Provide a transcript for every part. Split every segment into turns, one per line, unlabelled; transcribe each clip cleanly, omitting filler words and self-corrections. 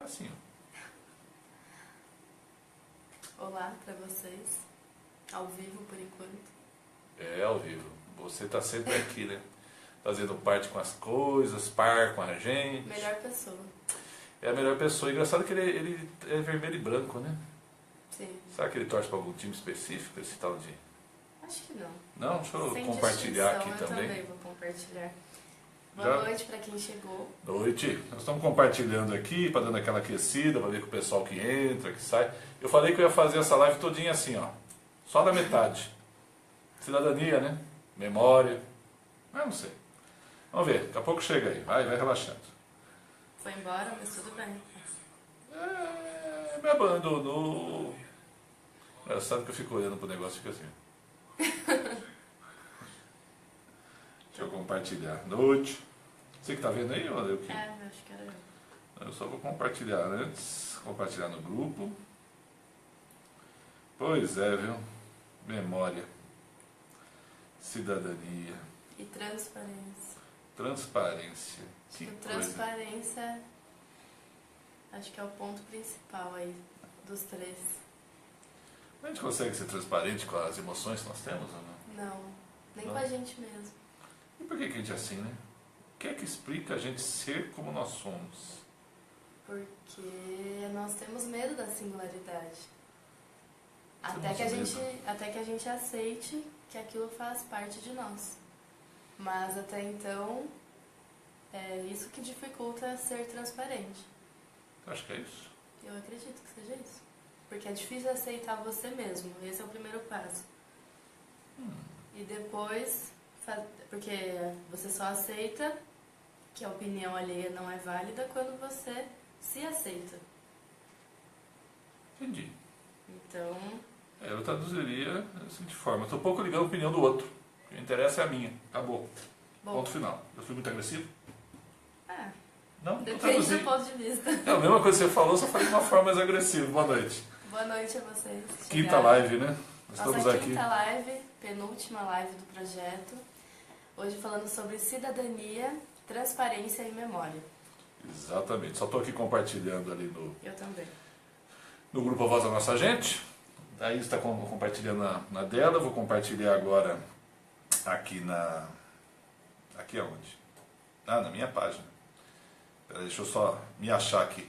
Assim, ó.
Olá pra vocês, ao vivo por enquanto.
É ao vivo. Você tá sempre aqui, né? Fazendo parte com as coisas, par com a gente.
Melhor pessoa.
É a melhor pessoa. Engraçado que ele é vermelho e branco, né?
Sim.
Será que ele torce para algum time específico, esse tal de...
Acho que não.
Não, deixa eu
Sem
compartilhar aqui
distinção,
também.
Eu também vou compartilhar. Boa noite pra quem chegou.
Noite. Nós estamos compartilhando aqui, para dando aquela aquecida, para ver com o pessoal que entra, que sai. Eu falei que eu ia fazer essa live todinha assim, ó. Só da metade. Cidadania, né? Memória. Eu não sei. Vamos ver, daqui a pouco chega aí. Vai relaxando.
Foi embora, mas tudo bem.
Me abandonou. Engraçado que eu fico olhando pro negócio e fico assim. Deixa eu compartilhar. Noite. Você que tá vendo aí, ou eu que?
Acho que era eu.
Eu só vou compartilhar antes. Compartilhar no grupo. Pois é, viu? Memória. Cidadania.
E transparência.
Transparência. Que coisa.
Transparência, acho que é o ponto principal aí dos três.
A gente consegue ser transparente com as emoções que nós temos ou não?
Não, nem
Não?
com a gente mesmo.
E por que a gente é assim, né? O que é que explica a gente ser como nós somos?
Porque nós temos medo da singularidade.
Temos
Até que a gente aceite que aquilo faz parte de nós. Mas até então, é isso que dificulta ser transparente.
Eu acho que é isso.
Eu acredito que seja isso. Porque é difícil aceitar você mesmo. Esse é o primeiro passo. E depois, porque você só aceita que a opinião alheia não é válida quando você se aceita.
Entendi.
Então...
Eu traduziria da seguinte forma. Eu estou pouco ligando a opinião do outro. O que interessa é a minha. Acabou.
Bom,
Ponto final. Eu fui muito agressivo? Não?
depende do ponto de vista.
É a mesma coisa que você falou, só falei de uma forma mais agressiva. Boa noite.
Boa noite a vocês.
Quinta live, né?
Nossa quinta live, penúltima live do projeto. Hoje falando sobre cidadania, transparência e memória.
Exatamente. Só estou aqui compartilhando ali
Eu também.
no grupo A Voz da Nossa Gente. Daí está compartilhando na dela. Vou compartilhar agora aqui na... Aqui aonde? Na minha página. Peraí, deixa eu só me achar aqui.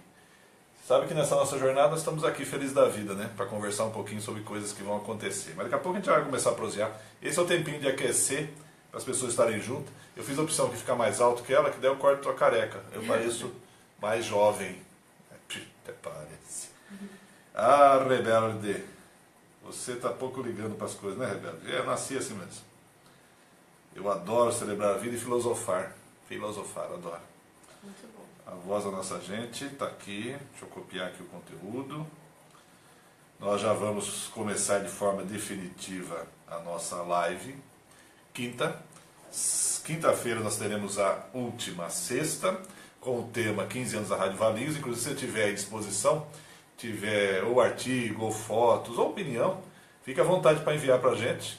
Sabe que nessa nossa jornada estamos aqui felizes da vida, né? Para conversar um pouquinho sobre coisas que vão acontecer. Mas daqui a pouco a gente vai começar a prosear. Esse é o tempinho de aquecer, para as pessoas estarem juntas. Eu fiz a opção de ficar mais alto que ela, que daí eu corto a careca. Eu pareço mais jovem. Até parece. Ah, rebelde. Você está pouco ligando para as coisas, né, rebelde? Eu nasci assim mesmo. Eu adoro celebrar a vida e filosofar. Filosofar, adoro.
Muito bom.
A Voz da Nossa Gente está aqui. Deixa eu copiar aqui o conteúdo. Nós já vamos começar de forma definitiva a nossa live. Quinta-feira nós teremos a última sexta, com o tema 15 anos da Rádio Valinhos. Inclusive, se você tiver à disposição, tiver ou artigo, ou fotos, ou opinião, fique à vontade para enviar para a gente.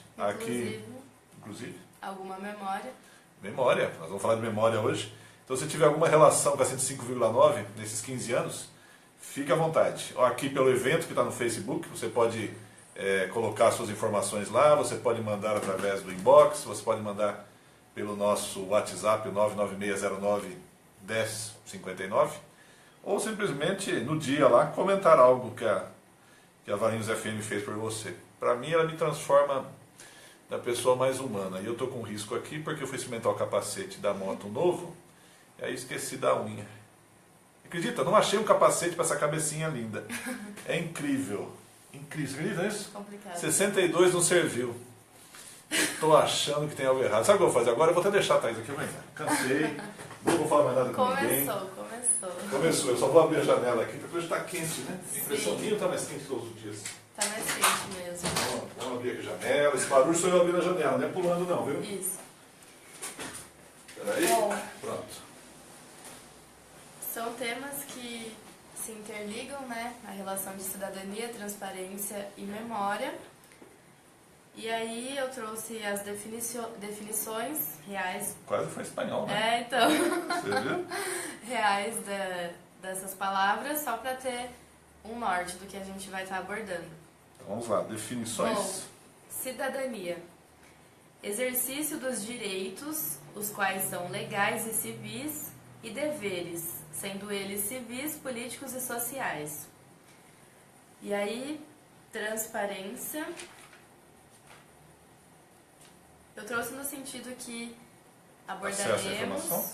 Inclusive.
Alguma memória.
Memória, nós vamos falar de memória hoje. Então, se tiver alguma relação com a 105,9 nesses 15 anos, fique à vontade. Aqui pelo evento que está no Facebook, você pode colocar suas informações lá, você pode mandar através do inbox, você pode mandar pelo nosso WhatsApp, 99609-1059, ou simplesmente no dia lá comentar algo que a Valinhos FM fez por você. Para mim, ela me transforma na pessoa mais humana. E eu estou com risco aqui porque eu fui cimentar o capacete da moto novo e aí esqueci da unha. Acredita? Não achei um capacete para essa cabecinha linda. É incrível. Incrível. Você acredita nisso?
Complicado.
62 não serviu. Estou achando que tem algo errado. Sabe o que eu vou fazer agora? Eu vou até deixar a Thaís aqui. Cansei. Não vou falar mais nada com ninguém. Começou. Eu só vou abrir a janela aqui porque hoje está quente, né? A impressão minha está mais quente todos os dias.
Está mais quente mesmo.
Vamos abrir aqui a janela. Esse barulho sou eu abrindo a janela, não é pulando não, viu?
Isso.
Peraí.
Bom,
Pronto.
são temas que se interligam, né? A relação de cidadania, transparência e memória. E aí eu trouxe as definições reais.
Quase foi espanhol, né?
Então.
Você viu?
Reais dessas palavras só para ter um norte do que a gente vai estar abordando.
Então vamos lá, definições.
Bom, cidadania. Exercício dos direitos, os quais são legais e civis, e deveres, sendo eles civis, políticos e sociais. E aí, transparência. Eu trouxe no sentido que abordaremos...
Acesso à informação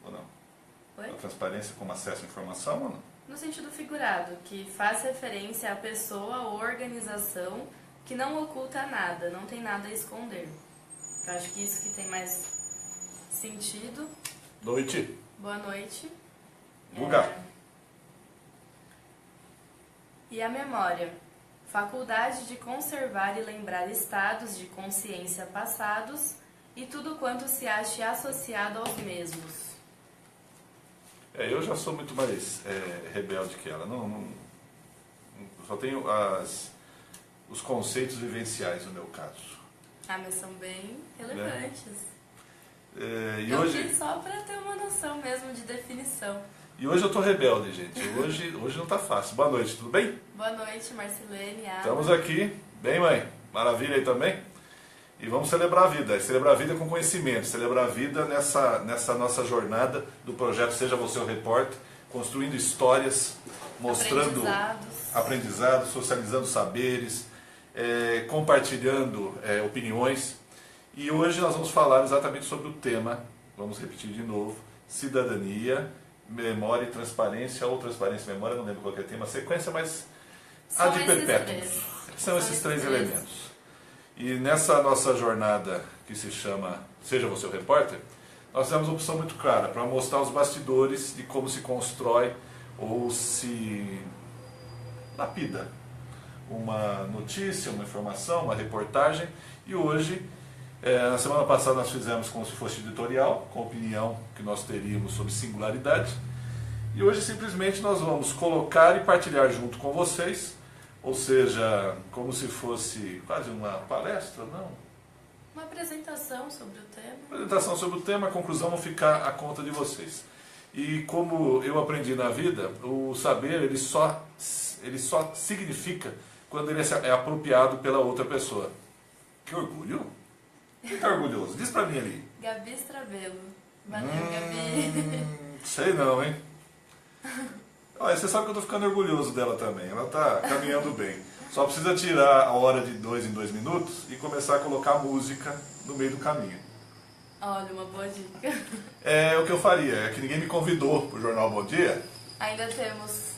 ou não?
Oi?
A transparência como acesso à informação ou não?
No sentido figurado, que faz referência à pessoa ou organização que não oculta nada, não tem nada a esconder. Eu acho que isso que tem mais sentido.
Noite.
Boa noite.
Guga.
E a memória. Faculdade de conservar e lembrar estados de consciência passados e tudo quanto se ache associado aos mesmos.
Eu já sou muito mais rebelde que ela. Só tenho os conceitos vivenciais no meu caso.
Ah, mas são bem relevantes.
E
eu
hoje...
fiz só para ter uma noção mesmo de definição.
E hoje eu tô rebelde, gente. Hoje não tá fácil. Boa noite, tudo bem?
Boa noite, Marcelene. Ada.
Estamos aqui. Bem, mãe? Maravilha aí também? E vamos celebrar a vida. Celebrar a vida com conhecimento. Celebrar a vida nessa nossa jornada do projeto Seja Você o Repórter, construindo histórias, mostrando aprendizados, socializando saberes, compartilhando opiniões. E hoje nós vamos falar exatamente sobre o tema, vamos repetir de novo, cidadania, memória e transparência, ou transparência e memória, não lembro qual que é o tema, a sequência, mas há de perpétuos. São esses três elementos. E nessa nossa jornada que se chama Seja Você o Repórter, nós temos uma opção muito clara para mostrar os bastidores de como se constrói ou se lapida uma notícia, uma informação, uma reportagem. E hoje, na semana passada nós fizemos como se fosse editorial, com a opinião que nós teríamos sobre singularidade. E hoje simplesmente nós vamos colocar e partilhar junto com vocês, ou seja, como se fosse quase uma palestra, não?
Uma apresentação sobre o tema.
Apresentação sobre o tema, a conclusão vai ficar à conta de vocês. E como eu aprendi na vida, o saber ele só significa quando ele é apropriado pela outra pessoa. Que orgulho! Quem está orgulhoso? Diz pra mim ali.
Gabi Stravelo. Valeu, Gabi.
Sei não, hein? Olha, você sabe que eu estou ficando orgulhoso dela também. Ela está caminhando bem. Só precisa tirar a hora de 2 em 2 minutos e começar a colocar música no meio do caminho.
Olha, uma boa dica.
É o que eu faria. É que ninguém me convidou para o Jornal Bom Dia.
Ainda temos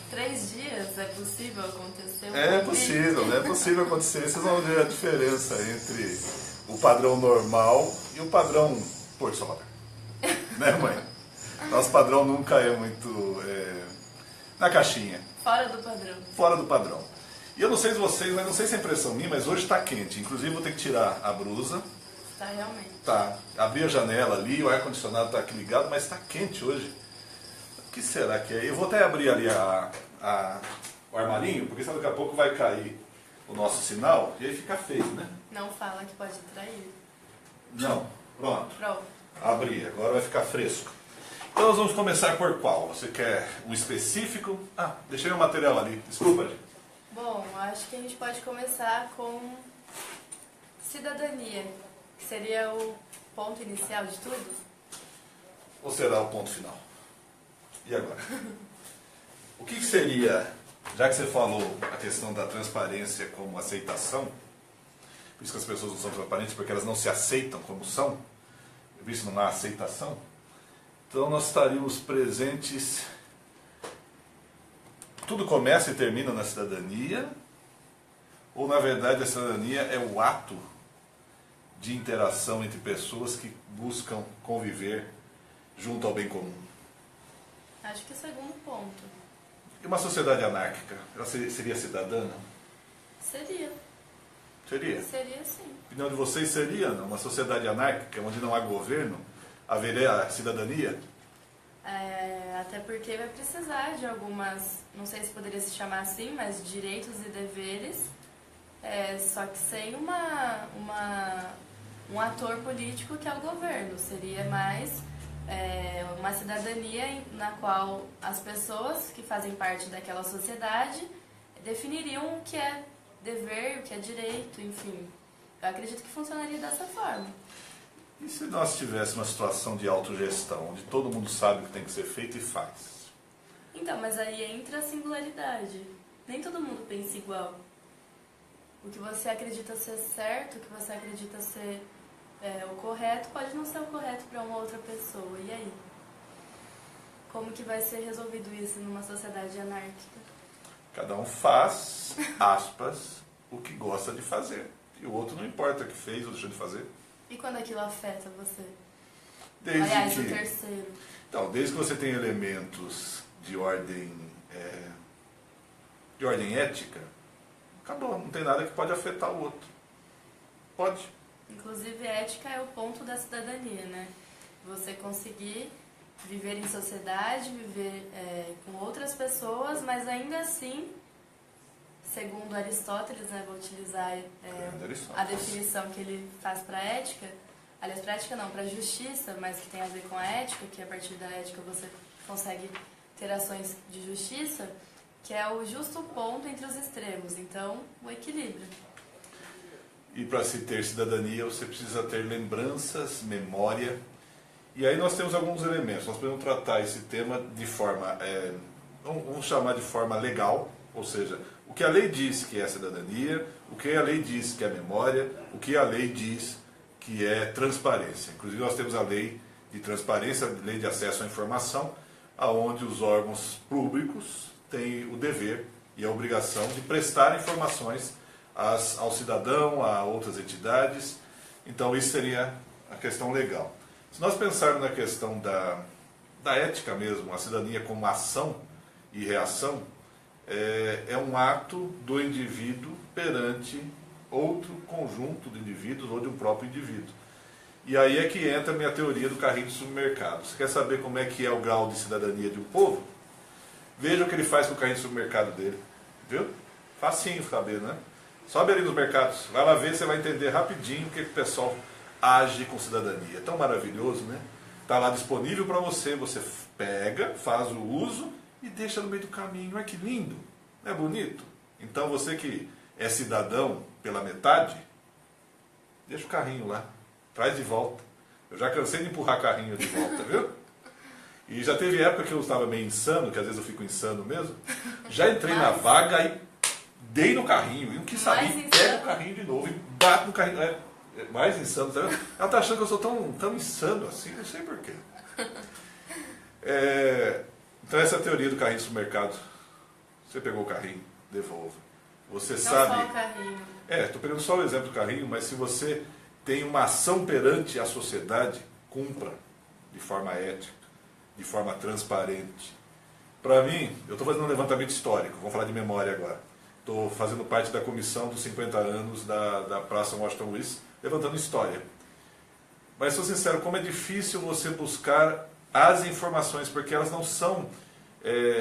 3 dias. É possível acontecer?
É possível acontecer. Vocês vão ver a diferença entre o padrão normal e o padrão Porto Solar. Né, mãe? Nosso padrão nunca é muito na caixinha.
Fora do padrão.
Fora do padrão. E eu não sei se vocês, mas não sei se é impressão minha, mas hoje está quente. Inclusive vou ter que tirar a blusa.
Tá, realmente.
Tá. Abri a janela ali, o ar-condicionado está aqui ligado, mas está quente hoje. O que será que é? Eu vou até abrir ali o armarinho, porque senão daqui a pouco vai cair o nosso sinal e aí fica feio, né?
Não fala que pode trair.
Não. Pronto.
Pronto.
Abri, agora vai ficar fresco. Então nós vamos começar por qual? Você quer um específico? Ah, deixei o material ali, desculpa, gente.
Bom, acho que a gente pode começar com cidadania, que seria o ponto inicial de tudo.
Ou será o ponto final? E agora? O que seria, já que você falou a questão da transparência como aceitação, por isso que as pessoas não são transparentes, porque elas não se aceitam como são, por isso não há aceitação, então nós estaríamos presentes. Tudo começa e termina na cidadania, ou na verdade a cidadania é o ato de interação entre pessoas que buscam conviver junto ao bem comum?
Acho que o segundo ponto.
E uma sociedade anárquica, ela seria cidadã?
Seria.
Seria?
Seria sim.
A opinião de vocês seria uma sociedade anárquica, onde não há governo, haveria cidadania?
Até porque vai precisar de algumas, não sei se poderia se chamar assim, mas direitos e deveres, só que sem um ator político que é o governo. Seria mais uma cidadania na qual as pessoas que fazem parte daquela sociedade definiriam o que é dever, o que é direito, enfim. Eu acredito que funcionaria dessa forma.
E se nós tivéssemos uma situação de autogestão, onde todo mundo sabe o que tem que ser feito e faz?
Então, mas aí entra a singularidade. Nem todo mundo pensa igual. O que você acredita ser certo, o que você acredita ser o correto, pode não ser o correto para uma outra pessoa. E aí? Como que vai ser resolvido isso numa sociedade anárquica?
Cada um faz, aspas, o que gosta de fazer. E o outro não importa o que fez ou deixou de fazer.
E quando aquilo afeta você?
Desde
o terceiro.
Então, desde que você tem elementos de ordem ética, acabou, não tem nada que pode afetar o outro. Pode.
Inclusive, ética é o ponto da cidadania, né? Você conseguir viver em sociedade, viver com outras pessoas, mas ainda assim, segundo Aristóteles, né, vou utilizar a definição que ele faz para a ética, aliás, para a ética não, para a justiça, mas que tem a ver com a ética, que a partir da ética você consegue ter ações de justiça, que é o justo ponto entre os extremos, então, o equilíbrio.
E para se ter cidadania, você precisa ter lembranças, memória. E aí nós temos alguns elementos. Nós podemos tratar esse tema de forma, vamos chamar de forma legal, ou seja, o que a lei diz que é cidadania, o que a lei diz que é memória, o que a lei diz que é transparência. Inclusive nós temos a lei de transparência, a lei de acesso à informação, aonde os órgãos públicos têm o dever e a obrigação de prestar informações ao cidadão, a outras entidades. Então isso seria a questão legal. Se nós pensarmos na questão da ética mesmo, a cidadania como ação e reação, é um ato do indivíduo perante outro conjunto de indivíduos ou de um próprio indivíduo. E aí é que entra a minha teoria do carrinho de supermercado. Você quer saber como é que é o grau de cidadania de um povo? Veja o que ele faz com o carrinho de supermercado dele. Viu? Facinho saber, né? Sobe ali nos mercados, vai lá ver, você vai entender rapidinho o que o pessoal age com cidadania. É tão maravilhoso, né? Está lá disponível para você, você pega, faz o uso e deixa no meio do caminho. Olha que lindo, não é bonito? Então você que é cidadão pela metade, deixa o carrinho lá, traz de volta. Eu já cansei de empurrar carrinho de volta, viu? E já teve época que eu estava meio insano, que às vezes eu fico insano mesmo. Já entrei na vaga e dei no carrinho, e não quis saber, pega o carrinho de novo e bate no carrinho. É mais insano, tá vendo? Ela está achando que eu sou tão insano assim, não sei porquê. Então essa é a teoria do carrinho de supermercado. Você pegou o carrinho, devolva. Você sabe.
Não só o carrinho.
Estou pegando só o exemplo do carrinho, mas se você tem uma ação perante a sociedade, cumpra de forma ética, de forma transparente. Para mim, eu estou fazendo um levantamento histórico, vamos falar de memória agora. Estou fazendo parte da comissão dos 50 anos da Praça Washington Luiz, levantando história. Mas sou sincero, como é difícil você buscar as informações, porque elas não são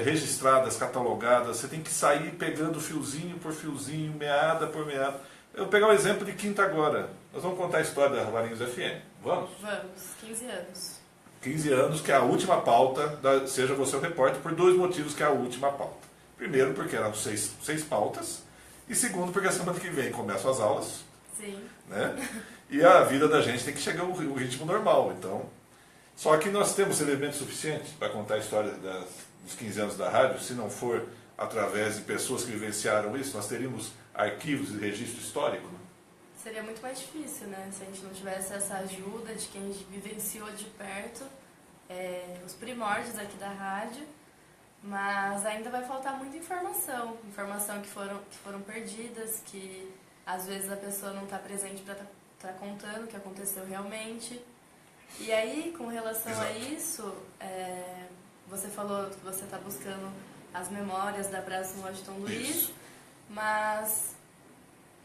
registradas, catalogadas, você tem que sair pegando fiozinho por fiozinho, meada por meada. Eu vou pegar o exemplo de quinta agora. Nós vamos contar a história da Valinhos FM. Vamos?
Vamos, 15 anos.
15 anos, que é a última pauta, Seja Você o Repórter, por dois motivos que é a última pauta. Primeiro, porque eram seis pautas, e segundo, porque a semana que vem começam as aulas.
Sim.
Né? E a vida da gente tem que chegar ao ritmo normal. Então, só que nós temos elementos suficientes para contar a história dos 15 anos da rádio, se não for através de pessoas que vivenciaram isso, nós teríamos arquivos e registro histórico. Né?
Seria muito mais difícil, né? Se a gente não tivesse essa ajuda de quem vivenciou de perto os primórdios aqui da rádio. Mas ainda vai faltar muita informação que foram perdidas, que às vezes a pessoa não está presente para estar contando o que aconteceu realmente. E aí, com relação a isso, você falou que você está buscando as memórias da Praça Washington Luiz, mas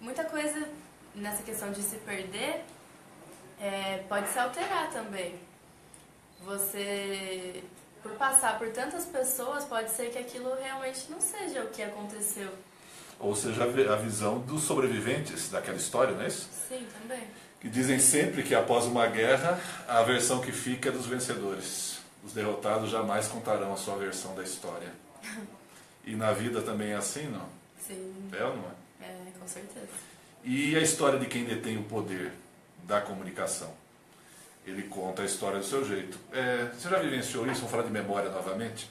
muita coisa nessa questão de se perder pode se alterar também. Você, por passar por tantas pessoas, pode ser que aquilo realmente não seja o que aconteceu.
Ou seja, a visão dos sobreviventes daquela história, não é isso?
Sim, também.
que dizem sempre que após uma guerra, a versão que fica é dos vencedores. Os derrotados jamais contarão a sua versão da história. E na vida também é assim, não?
Sim.
É ou não é?
É, com certeza.
E a história de quem detém o poder da comunicação? Ele conta a história do seu jeito. Você já vivenciou isso? Vamos falar de memória novamente?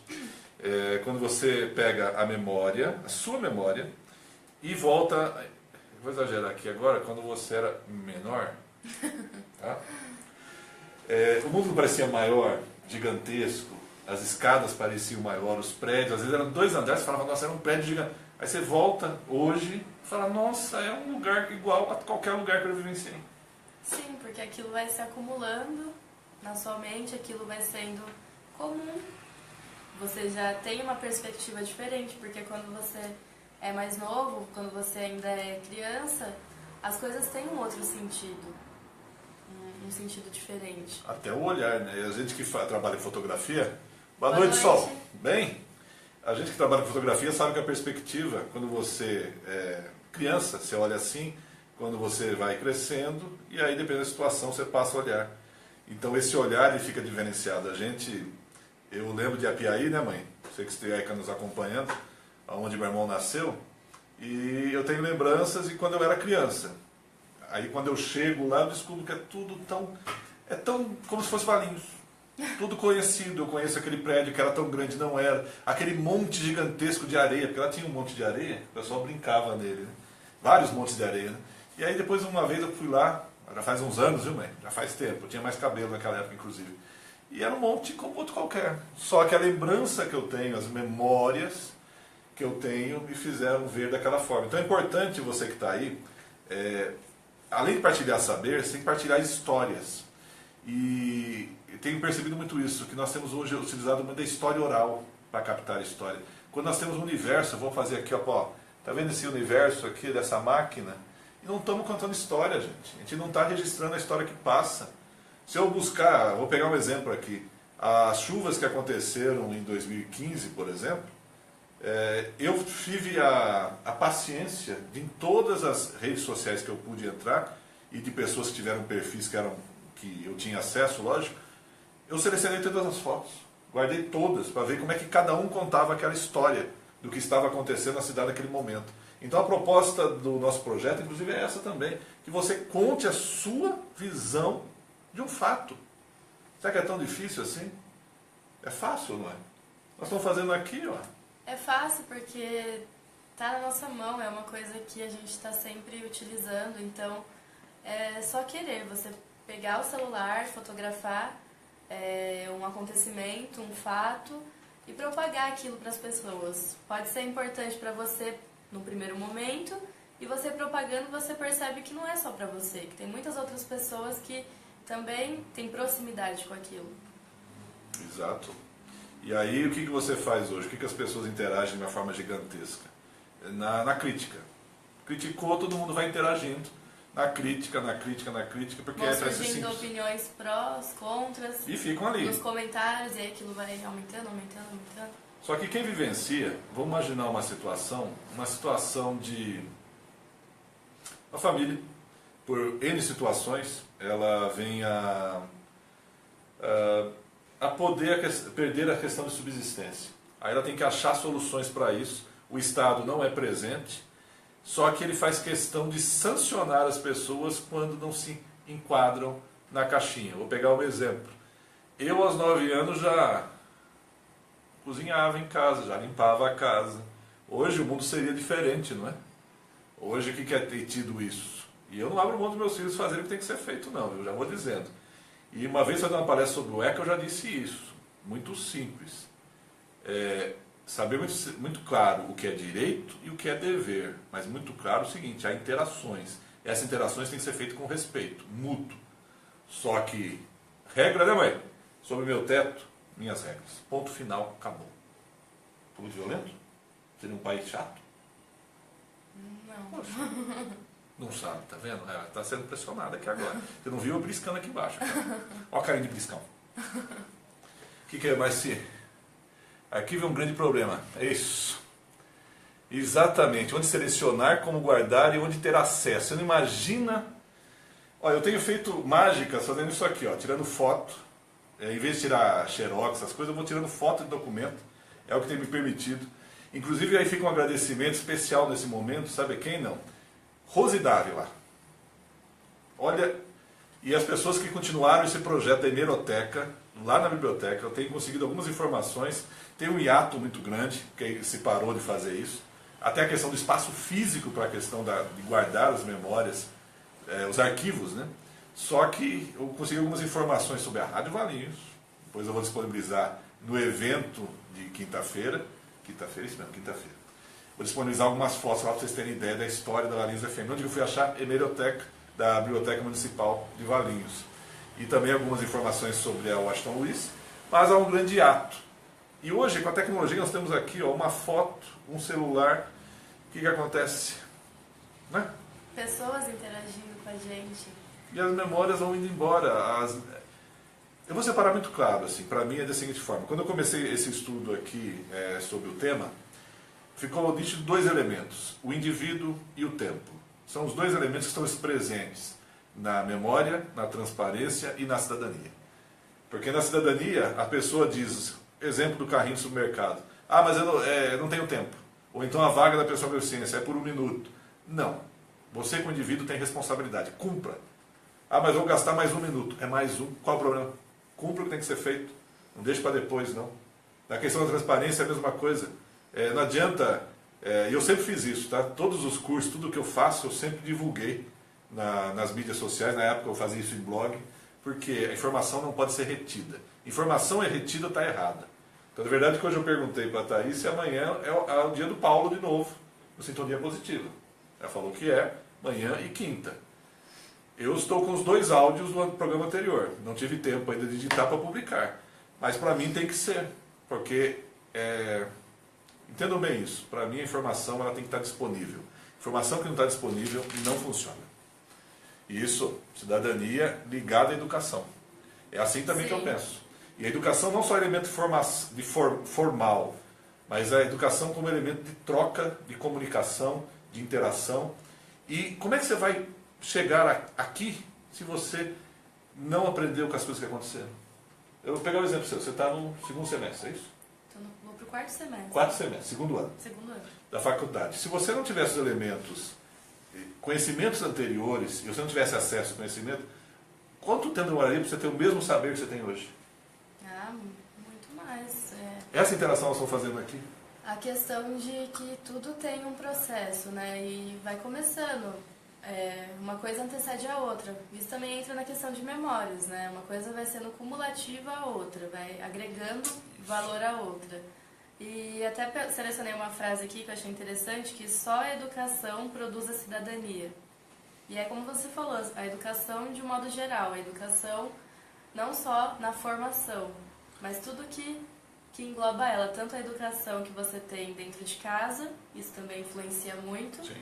Quando você pega a memória, a sua memória, e volta... Vou exagerar aqui agora, quando você era menor, tá? O mundo parecia maior, gigantesco, as escadas pareciam maior, os prédios, às vezes eram 2 andares, você falava, nossa, era um prédio gigante. Aí você volta hoje e fala, nossa, é um lugar igual a qualquer lugar que eu vivenciei.
Sim, porque aquilo vai se acumulando na sua mente, aquilo vai sendo comum. Você já tem uma perspectiva diferente, porque quando você é mais novo, quando você ainda é criança, as coisas têm um outro sentido, um sentido diferente.
Até o olhar, né? A gente que trabalha em fotografia... Boa noite, Sol. Bem? A gente que trabalha em fotografia sabe que a perspectiva, quando você é criança, você olha assim, quando você vai crescendo, e aí, dependendo da situação, você passa a olhar. Então, esse olhar ele fica diferenciado. Eu lembro de Apiaí, né, mãe? Você que estiver aí nos acompanhando, onde meu irmão nasceu, e eu tenho lembranças de quando eu era criança. Aí, quando eu chego lá, eu descubro que é tudo tão como se fosse Valinhos. Tudo conhecido, eu conheço aquele prédio que era tão grande, não era. Aquele monte gigantesco de areia, porque ela tinha um monte de areia, o pessoal brincava nele, né? Vários montes de areia, né? E aí depois uma vez eu fui lá, já faz uns anos, viu, mãe? Já faz tempo, eu tinha mais cabelo naquela época, inclusive. E era um monte como outro qualquer. Só que a lembrança que eu tenho, as memórias que eu tenho, me fizeram ver daquela forma. Então é importante você que está aí, além de partilhar saber, você tem que partilhar histórias. E tenho percebido muito isso, que nós temos hoje utilizado muito a história oral para captar a história. Quando nós temos um universo, eu vou fazer aqui, ó, tá vendo esse universo aqui dessa máquina? E não estamos contando história, gente. A gente não está registrando a história que passa. Se eu buscar, vou pegar um exemplo aqui, as chuvas que aconteceram em 2015, por exemplo, eu tive a paciência de, em todas as redes sociais que eu pude entrar, e de pessoas que tiveram perfis que eu tinha acesso, lógico, eu selecionei todas as fotos, guardei todas, para ver como é que cada um contava aquela história do que estava acontecendo na cidade naquele momento. Então a proposta do nosso projeto, inclusive, é essa também, que você conte a sua visão de um fato. Será que é tão difícil assim? É fácil, não é? Nós estamos fazendo aqui, ó.
É fácil porque está na nossa mão, é uma coisa que a gente está sempre utilizando, então é só querer, você pegar o celular, fotografar um acontecimento, um fato e propagar aquilo para as pessoas. Pode ser importante para você no primeiro momento e você propagando você percebe que não é só para você, que tem muitas outras pessoas que também têm proximidade com aquilo.
Exato. E aí o que você faz hoje? O que as pessoas interagem de uma forma gigantesca? Na crítica. Criticou, todo mundo vai interagindo. Na crítica, porque
vão
é simples.
surgindo opiniões prós, contras.
E ficam ali.
Nos comentários, e aí aquilo vai aumentando.
Só que quem vivencia, vamos imaginar uma situação de uma família, por N situações, ela vem a perder a questão de subsistência. Aí ela tem que achar soluções para isso, o Estado não é presente, só que ele faz questão de sancionar as pessoas quando não se enquadram na caixinha. Vou pegar um exemplo. Eu, aos 9 anos, já cozinhava em casa, já limpava a casa. Hoje o mundo seria diferente, não é? Hoje o que é ter tido isso? E eu não abro mão dos meus filhos fazerem o que tem que ser feito, não. Eu já vou dizendo. E uma vez fazendo uma palestra sobre o ECA, eu já disse isso. Muito simples. Saber muito claro o que é direito e o que é dever, mas muito claro o seguinte, há interações. Essas interações têm que ser feitas com respeito, mútuo. Só que, regra, né, mãe? Sobre meu teto, minhas regras. Ponto final, acabou. Foi muito violento? Seria um pai chato?
Não.
Poxa, não sabe, tá vendo? Ela está sendo pressionada aqui agora. Você não viu eu briscando aqui embaixo. Olha a carinha de briscão. O que é mais se... Aqui vem um grande problema. É isso. Exatamente. Onde selecionar, como guardar e onde ter acesso. Você não imagina... Olha, eu tenho feito mágicas fazendo isso aqui, ó, tirando foto. Em vez de tirar xerox, essas coisas, eu vou tirando foto de documento. É o que tem me permitido. Inclusive, aí fica um agradecimento especial nesse momento, sabe a quem não? Rose Dávila. Olha, e as pessoas que continuaram esse projeto da hemeroteca, lá na biblioteca, eu tenho conseguido algumas informações. Tem um hiato muito grande, que se parou de fazer isso. Até a questão do espaço físico para a questão de guardar as memórias, os arquivos, né? Só que eu consegui algumas informações sobre a Rádio Valinhos. Depois eu vou disponibilizar no evento de quinta-feira. Quinta-feira, isso mesmo, quinta-feira. Vou disponibilizar algumas fotos lá para vocês terem ideia da história da Valinhos FM, onde eu fui achar a hemeroteca da Biblioteca Municipal de Valinhos. E também algumas informações sobre a Washington Luiz, mas há um grande ato. E hoje, com a tecnologia, nós temos aqui ó, uma foto, um celular. O que acontece? Né?
Pessoas interagindo com a gente.
E as memórias vão indo embora. Eu vou separar muito claro, assim, para mim é da seguinte forma. Quando eu comecei esse estudo aqui sobre o tema, ficou nítido dois elementos, o indivíduo e o tempo. São os dois elementos que estão presentes na memória, na transparência e na cidadania. Porque na cidadania, a pessoa diz, exemplo do carrinho do supermercado, ah, mas eu não tenho tempo. Ou então a vaga da pessoa com deficiência é por 1 minuto. Não. Você, como indivíduo, tem responsabilidade. Cumpra. Ah, mas eu vou gastar mais 1 minuto. É mais um. Qual o problema? Cumpra o que tem que ser feito. Não deixe para depois, não. Na questão da transparência é a mesma coisa. Não adianta... E eu sempre fiz isso, tá? Todos os cursos, tudo que eu faço, eu sempre divulguei nas mídias sociais. Na época eu fazia isso em blog. Porque a informação não pode ser retida. Informação é retida, está errada. Então, na verdade, que hoje eu perguntei para a Thaís se amanhã é o dia do Paulo de novo, no Sintonia Positiva. Ela falou que é manhã e quinta. Eu estou com os 2 áudios do programa anterior. Não tive tempo ainda de editar para publicar. Mas para mim tem que ser. Porque, entendam bem isso, para mim a informação ela tem que estar disponível. Informação que não está disponível não funciona. E isso, cidadania ligada à educação. É assim também que eu penso. E a educação não só é elemento formal, mas a educação como elemento de troca, de comunicação, de interação. E como é que você vai chegar aqui se você não aprendeu com as coisas que aconteceram? Eu vou pegar o exemplo seu. Você está no 2º semestre, é isso?
Vou para o 4º semestre.
4º semestre, 2º ano.
2º ano.
Da faculdade. Se você não tivesse os elementos, conhecimentos anteriores, e você não tivesse acesso ao conhecimento, quanto tempo demoraria para você ter o mesmo saber que você tem hoje?
Ah, muito mais.
Essa interação nós estamos fazendo aqui.
A questão de que tudo tem um processo, né? E vai começando. Uma coisa antecede a outra. Isso também entra na questão de memórias, né? Uma coisa vai sendo cumulativa à outra, vai agregando valor à outra. E até selecionei uma frase aqui que eu achei interessante, que só a educação produz a cidadania. E é como você falou, a educação de um modo geral, a educação não só na formação, mas tudo que engloba ela, tanto a educação que você tem dentro de casa, isso também influencia muito,
Sim.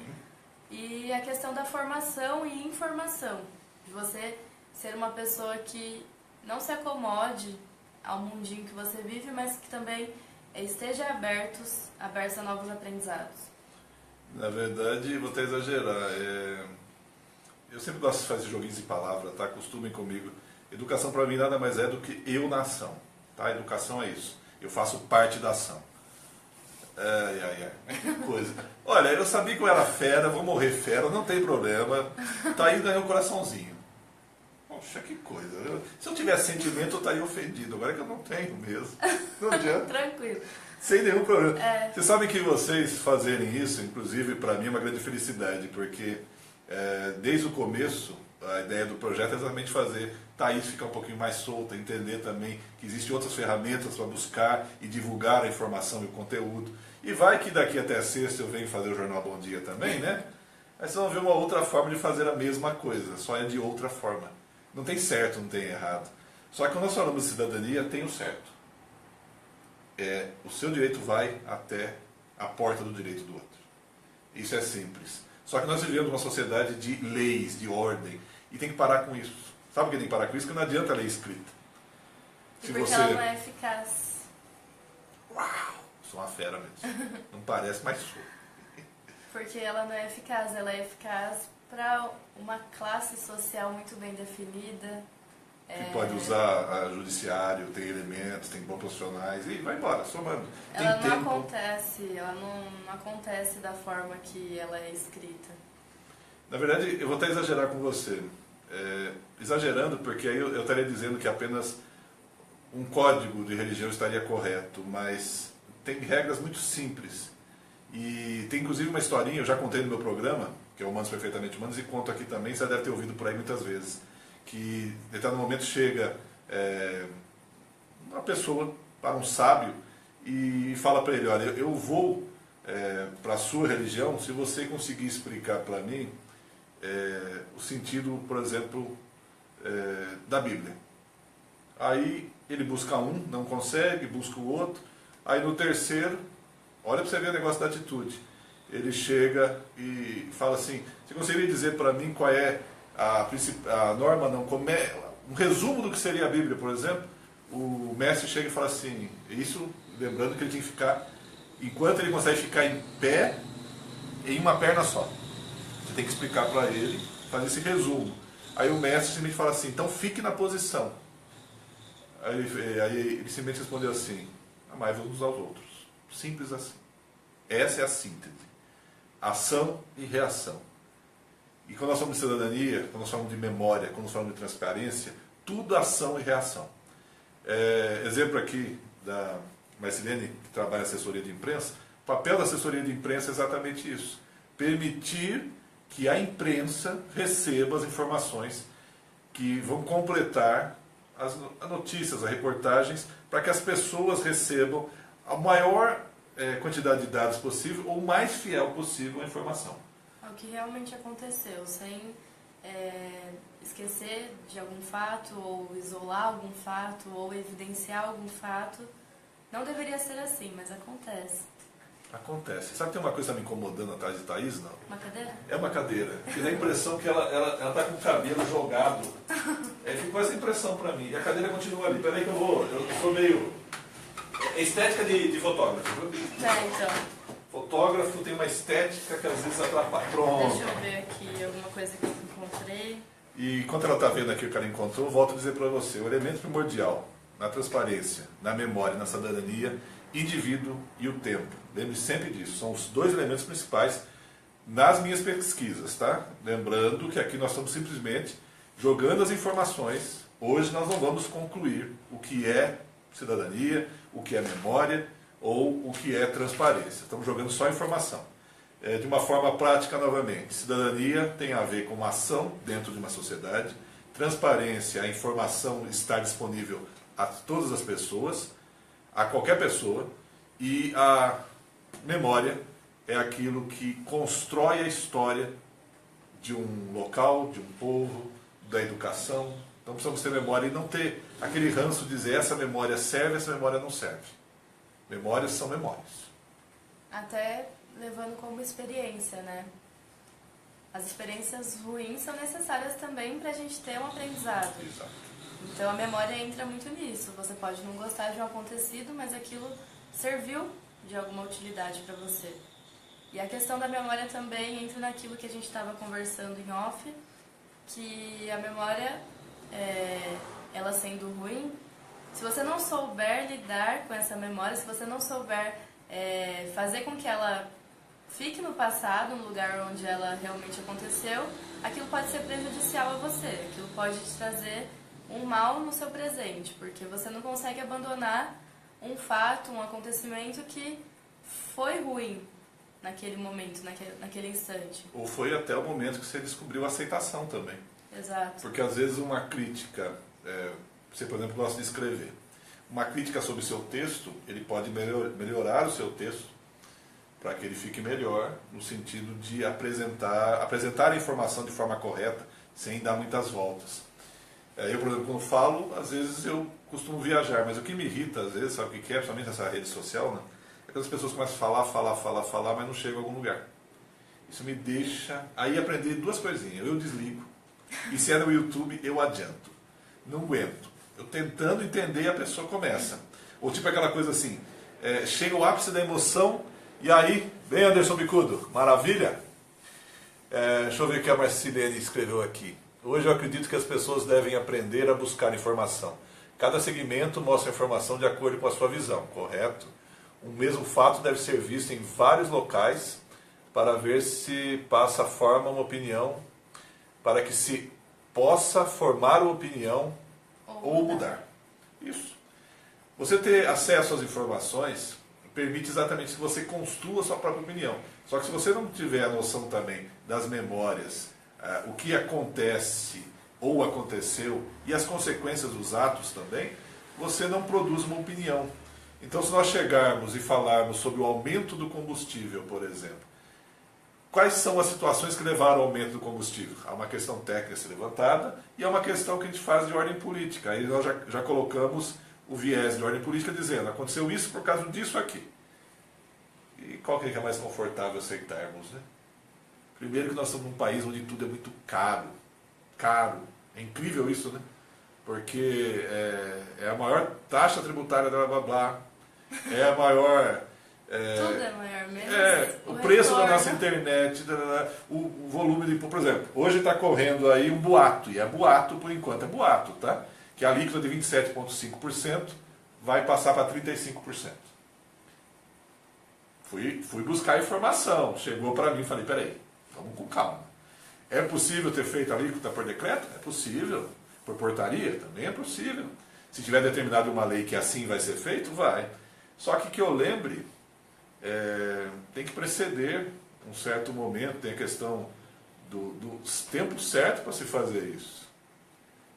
E a questão da formação e informação, de você ser uma pessoa que não se acomode ao mundinho que você vive, mas que também esteja abertos a novos aprendizados.
Na verdade, vou até exagerar. Eu sempre gosto de fazer joguinhos de palavras, tá? Acostumem comigo. Educação para mim nada mais é do que eu na ação. Tá? Educação é isso. Eu faço parte da ação. Que coisa. Olha, eu sabia que eu era fera, vou morrer fera, não tem problema. Tá aí, ganhou um coraçãozinho. Poxa, que coisa. Se eu tivesse sentimento, eu estaria ofendido. Agora é que eu não tenho mesmo. Não adianta.
Tranquilo.
Sem nenhum problema. Vocês sabem que vocês fazerem isso, inclusive, para mim é uma grande felicidade, porque desde o começo, a ideia do projeto é exatamente fazer Thaís ficar um pouquinho mais solta, entender também que existem outras ferramentas para buscar e divulgar a informação e o conteúdo. E vai que daqui até sexta eu venho fazer o Jornal Bom Dia também, né? Aí vocês vão ver uma outra forma de fazer a mesma coisa, só é de outra forma. Não tem certo, não tem errado. Só que quando nós falamos de cidadania, tem o certo. O seu direito vai até a porta do direito do outro. Isso é simples. Só que nós vivemos uma sociedade de leis, de ordem, e tem que parar com isso. Sabe por que tem que parar com isso? Porque não adianta a lei escrita.
Porque ela não é eficaz.
Uau! Sou uma fera mesmo. Não parece, mas sou.
Porque ela não é eficaz. Ela é eficaz para uma classe social muito bem definida.
Que pode usar a judiciário, tem elementos, tem bons profissionais, e vai embora, somando. Tem
Ela não
tempo.
acontece, ela não acontece da forma que ela é escrita.
Na verdade, eu vou até exagerar com você. Exagerando, porque aí eu estaria dizendo que apenas um código de religião estaria correto, mas tem regras muito simples. E tem inclusive uma historinha, eu já contei no meu programa, que é Humanos Perfeitamente Humanos, e conto aqui também, você deve ter ouvido por aí muitas vezes, que em determinado momento chega uma pessoa para um sábio e fala para ele, olha, eu vou para a sua religião se você conseguir explicar para mim o sentido, por exemplo, da Bíblia. Aí ele busca um, não consegue, busca o outro, aí no terceiro, olha para você ver o negócio da atitude, ele chega e fala assim, você conseguiria dizer para mim qual é a norma, não, um resumo do que seria a Bíblia, por exemplo? O mestre chega e fala assim, isso lembrando que ele tem que ficar, enquanto ele consegue ficar em pé, em uma perna só. Você tem que explicar para ele, fazer esse resumo. Aí o mestre simplesmente fala assim, então fique na posição. Aí ele simplesmente respondeu assim, amai-vos uns aos outros. Simples assim. Essa é a síntese. Ação e reação. E quando nós falamos de cidadania, quando nós falamos de memória, quando nós falamos de transparência, tudo ação e reação. Exemplo aqui da Marcelene, que trabalha em assessoria de imprensa, o papel da assessoria de imprensa é exatamente isso. Permitir que a imprensa receba as informações que vão completar as notícias, as reportagens, para que as pessoas recebam a maior quantidade de dados possível ou o mais fiel possível à informação.
O que realmente aconteceu, sem esquecer de algum fato, ou isolar algum fato, ou evidenciar algum fato. Não deveria ser assim, mas acontece.
Acontece. Sabe que tem uma coisa que está me incomodando atrás de Thaís, não?
Uma cadeira?
É uma cadeira. E dá a impressão que ela está com o cabelo jogado. Ficou essa impressão para mim. E a cadeira continua ali. Peraí que eu sou meio... É estética de fotógrafo.
Então.
Fotógrafo tem uma estética que às vezes atrapalha. Pronto.
Deixa eu ver aqui alguma coisa que eu encontrei.
E enquanto ela está vendo aqui o que ela encontrou, eu volto a dizer para você, o elemento primordial na transparência, na memória, na cidadania, indivíduo e o tempo. Lembre sempre disso, são os dois elementos principais nas minhas pesquisas, tá? Lembrando que aqui nós estamos simplesmente jogando as informações. Hoje nós não vamos concluir o que é cidadania, o que é memória ou o que é transparência. Estamos jogando só informação. De uma forma prática, novamente, cidadania tem a ver com uma ação dentro de uma sociedade, transparência, a informação estar disponível a todas as pessoas, a qualquer pessoa, e a memória é aquilo que constrói a história de um local, de um povo, da educação. Então precisamos ter memória e não ter aquele ranço de dizer essa memória serve, essa memória não serve. Memórias são memórias.
Até levando como experiência, né? As experiências ruins são necessárias também para a gente ter um aprendizado.
Exato.
Então a memória entra muito nisso. Você pode não gostar de um acontecido, mas aquilo serviu de alguma utilidade para você. E a questão da memória também entra naquilo que a gente estava conversando em off, que a memória, ela sendo ruim, se você não souber lidar com essa memória, se você não souber fazer com que ela fique no passado, no lugar onde ela realmente aconteceu, aquilo pode ser prejudicial a você, aquilo pode te trazer um mal no seu presente, porque você não consegue abandonar um fato, um acontecimento que foi ruim naquele momento, naquele instante.
Ou foi até o momento que você descobriu a aceitação também.
Exato.
Porque às vezes uma crítica, você por exemplo gosta de escrever, uma crítica sobre o seu texto, ele pode melhorar o seu texto para que ele fique melhor, no sentido de apresentar a informação de forma correta, sem dar muitas voltas. Eu, por exemplo, quando falo, às vezes eu costumo viajar, mas o que me irrita, às vezes, sabe o que é, principalmente nessa rede social, né? É quando as pessoas começam a falar, mas não chegam a algum lugar. Isso me deixa... Aí aprender duas coisinhas, eu desligo, e se é no YouTube, eu adianto. Não aguento. Eu tentando entender e a pessoa começa. Ou tipo aquela coisa assim, chega o ápice da emoção, e aí, vem Anderson Bicudo, maravilha? Deixa eu ver o que a Marcilene escreveu aqui. Hoje eu acredito que as pessoas devem aprender a buscar informação. Cada segmento mostra informação de acordo com a sua visão, correto? O mesmo fato deve ser visto em vários locais para ver se forma uma opinião, para que se possa formar uma opinião ou mudar. Isso. Você ter acesso às informações permite exatamente que você construa a sua própria opinião. Só que se você não tiver a noção também das memórias, o que acontece ou aconteceu e as consequências dos atos também, você não produz uma opinião. Então, se nós chegarmos e falarmos sobre o aumento do combustível, por exemplo, quais são as situações que levaram ao aumento do combustível? Há uma questão técnica a ser levantada e há uma questão que a gente faz de ordem política. Aí nós já colocamos o viés de ordem política dizendo, aconteceu isso por causa disso aqui. E qual que é mais confortável aceitarmos, né? Primeiro que nós estamos num país onde tudo é muito caro. Caro. É incrível isso, né? Porque é a maior taxa tributária da blá blá blá. É a maior...
tudo é maior mesmo.
O preço da nossa internet, o volume de... Por exemplo, hoje está correndo aí um boato, e é boato por enquanto, é boato, tá? Que a alíquota de 27,5% vai passar para 35%. Fui buscar informação, chegou para mim e falei, peraí, vamos com calma. É possível ter feito a alíquota por decreto? É possível. Por portaria? Também é possível. Se tiver determinado uma lei que assim vai ser feito, vai. Só que eu lembre, tem que preceder um certo momento, tem a questão do tempo certo para se fazer isso.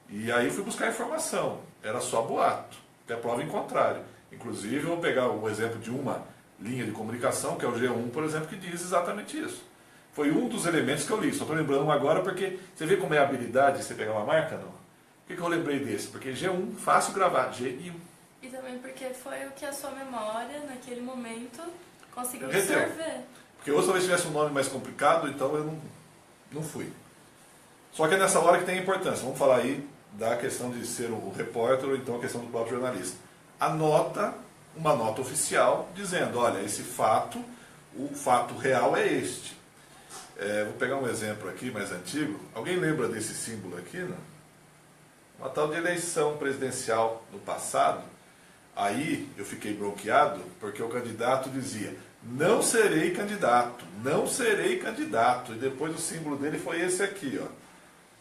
E aí fui buscar informação, era só boato, até prova em contrário. Inclusive, eu vou pegar o exemplo de uma linha de comunicação, que é o G1, por exemplo, que diz exatamente isso. Foi um dos elementos que eu li, só estou lembrando agora porque você vê como é a habilidade de você pegar uma marca, não? Por que eu lembrei desse? Porque G1, fácil gravar, G1.
E também porque foi o que a sua memória, naquele momento, conseguiu
Reteu.
absorver.
Porque hoje talvez tivesse um nome mais complicado, então eu não fui. Só que é nessa hora que tem a importância. Vamos falar aí da questão de ser o repórter ou então a questão do próprio jornalista. Anota uma nota oficial dizendo, olha, esse fato, o fato real é este. Vou pegar um exemplo aqui mais antigo. Alguém lembra desse símbolo aqui, não? Uma tal de eleição presidencial no passado. Aí eu fiquei bronqueado porque o candidato dizia, não serei candidato, não serei candidato. E depois o símbolo dele foi esse aqui, ó.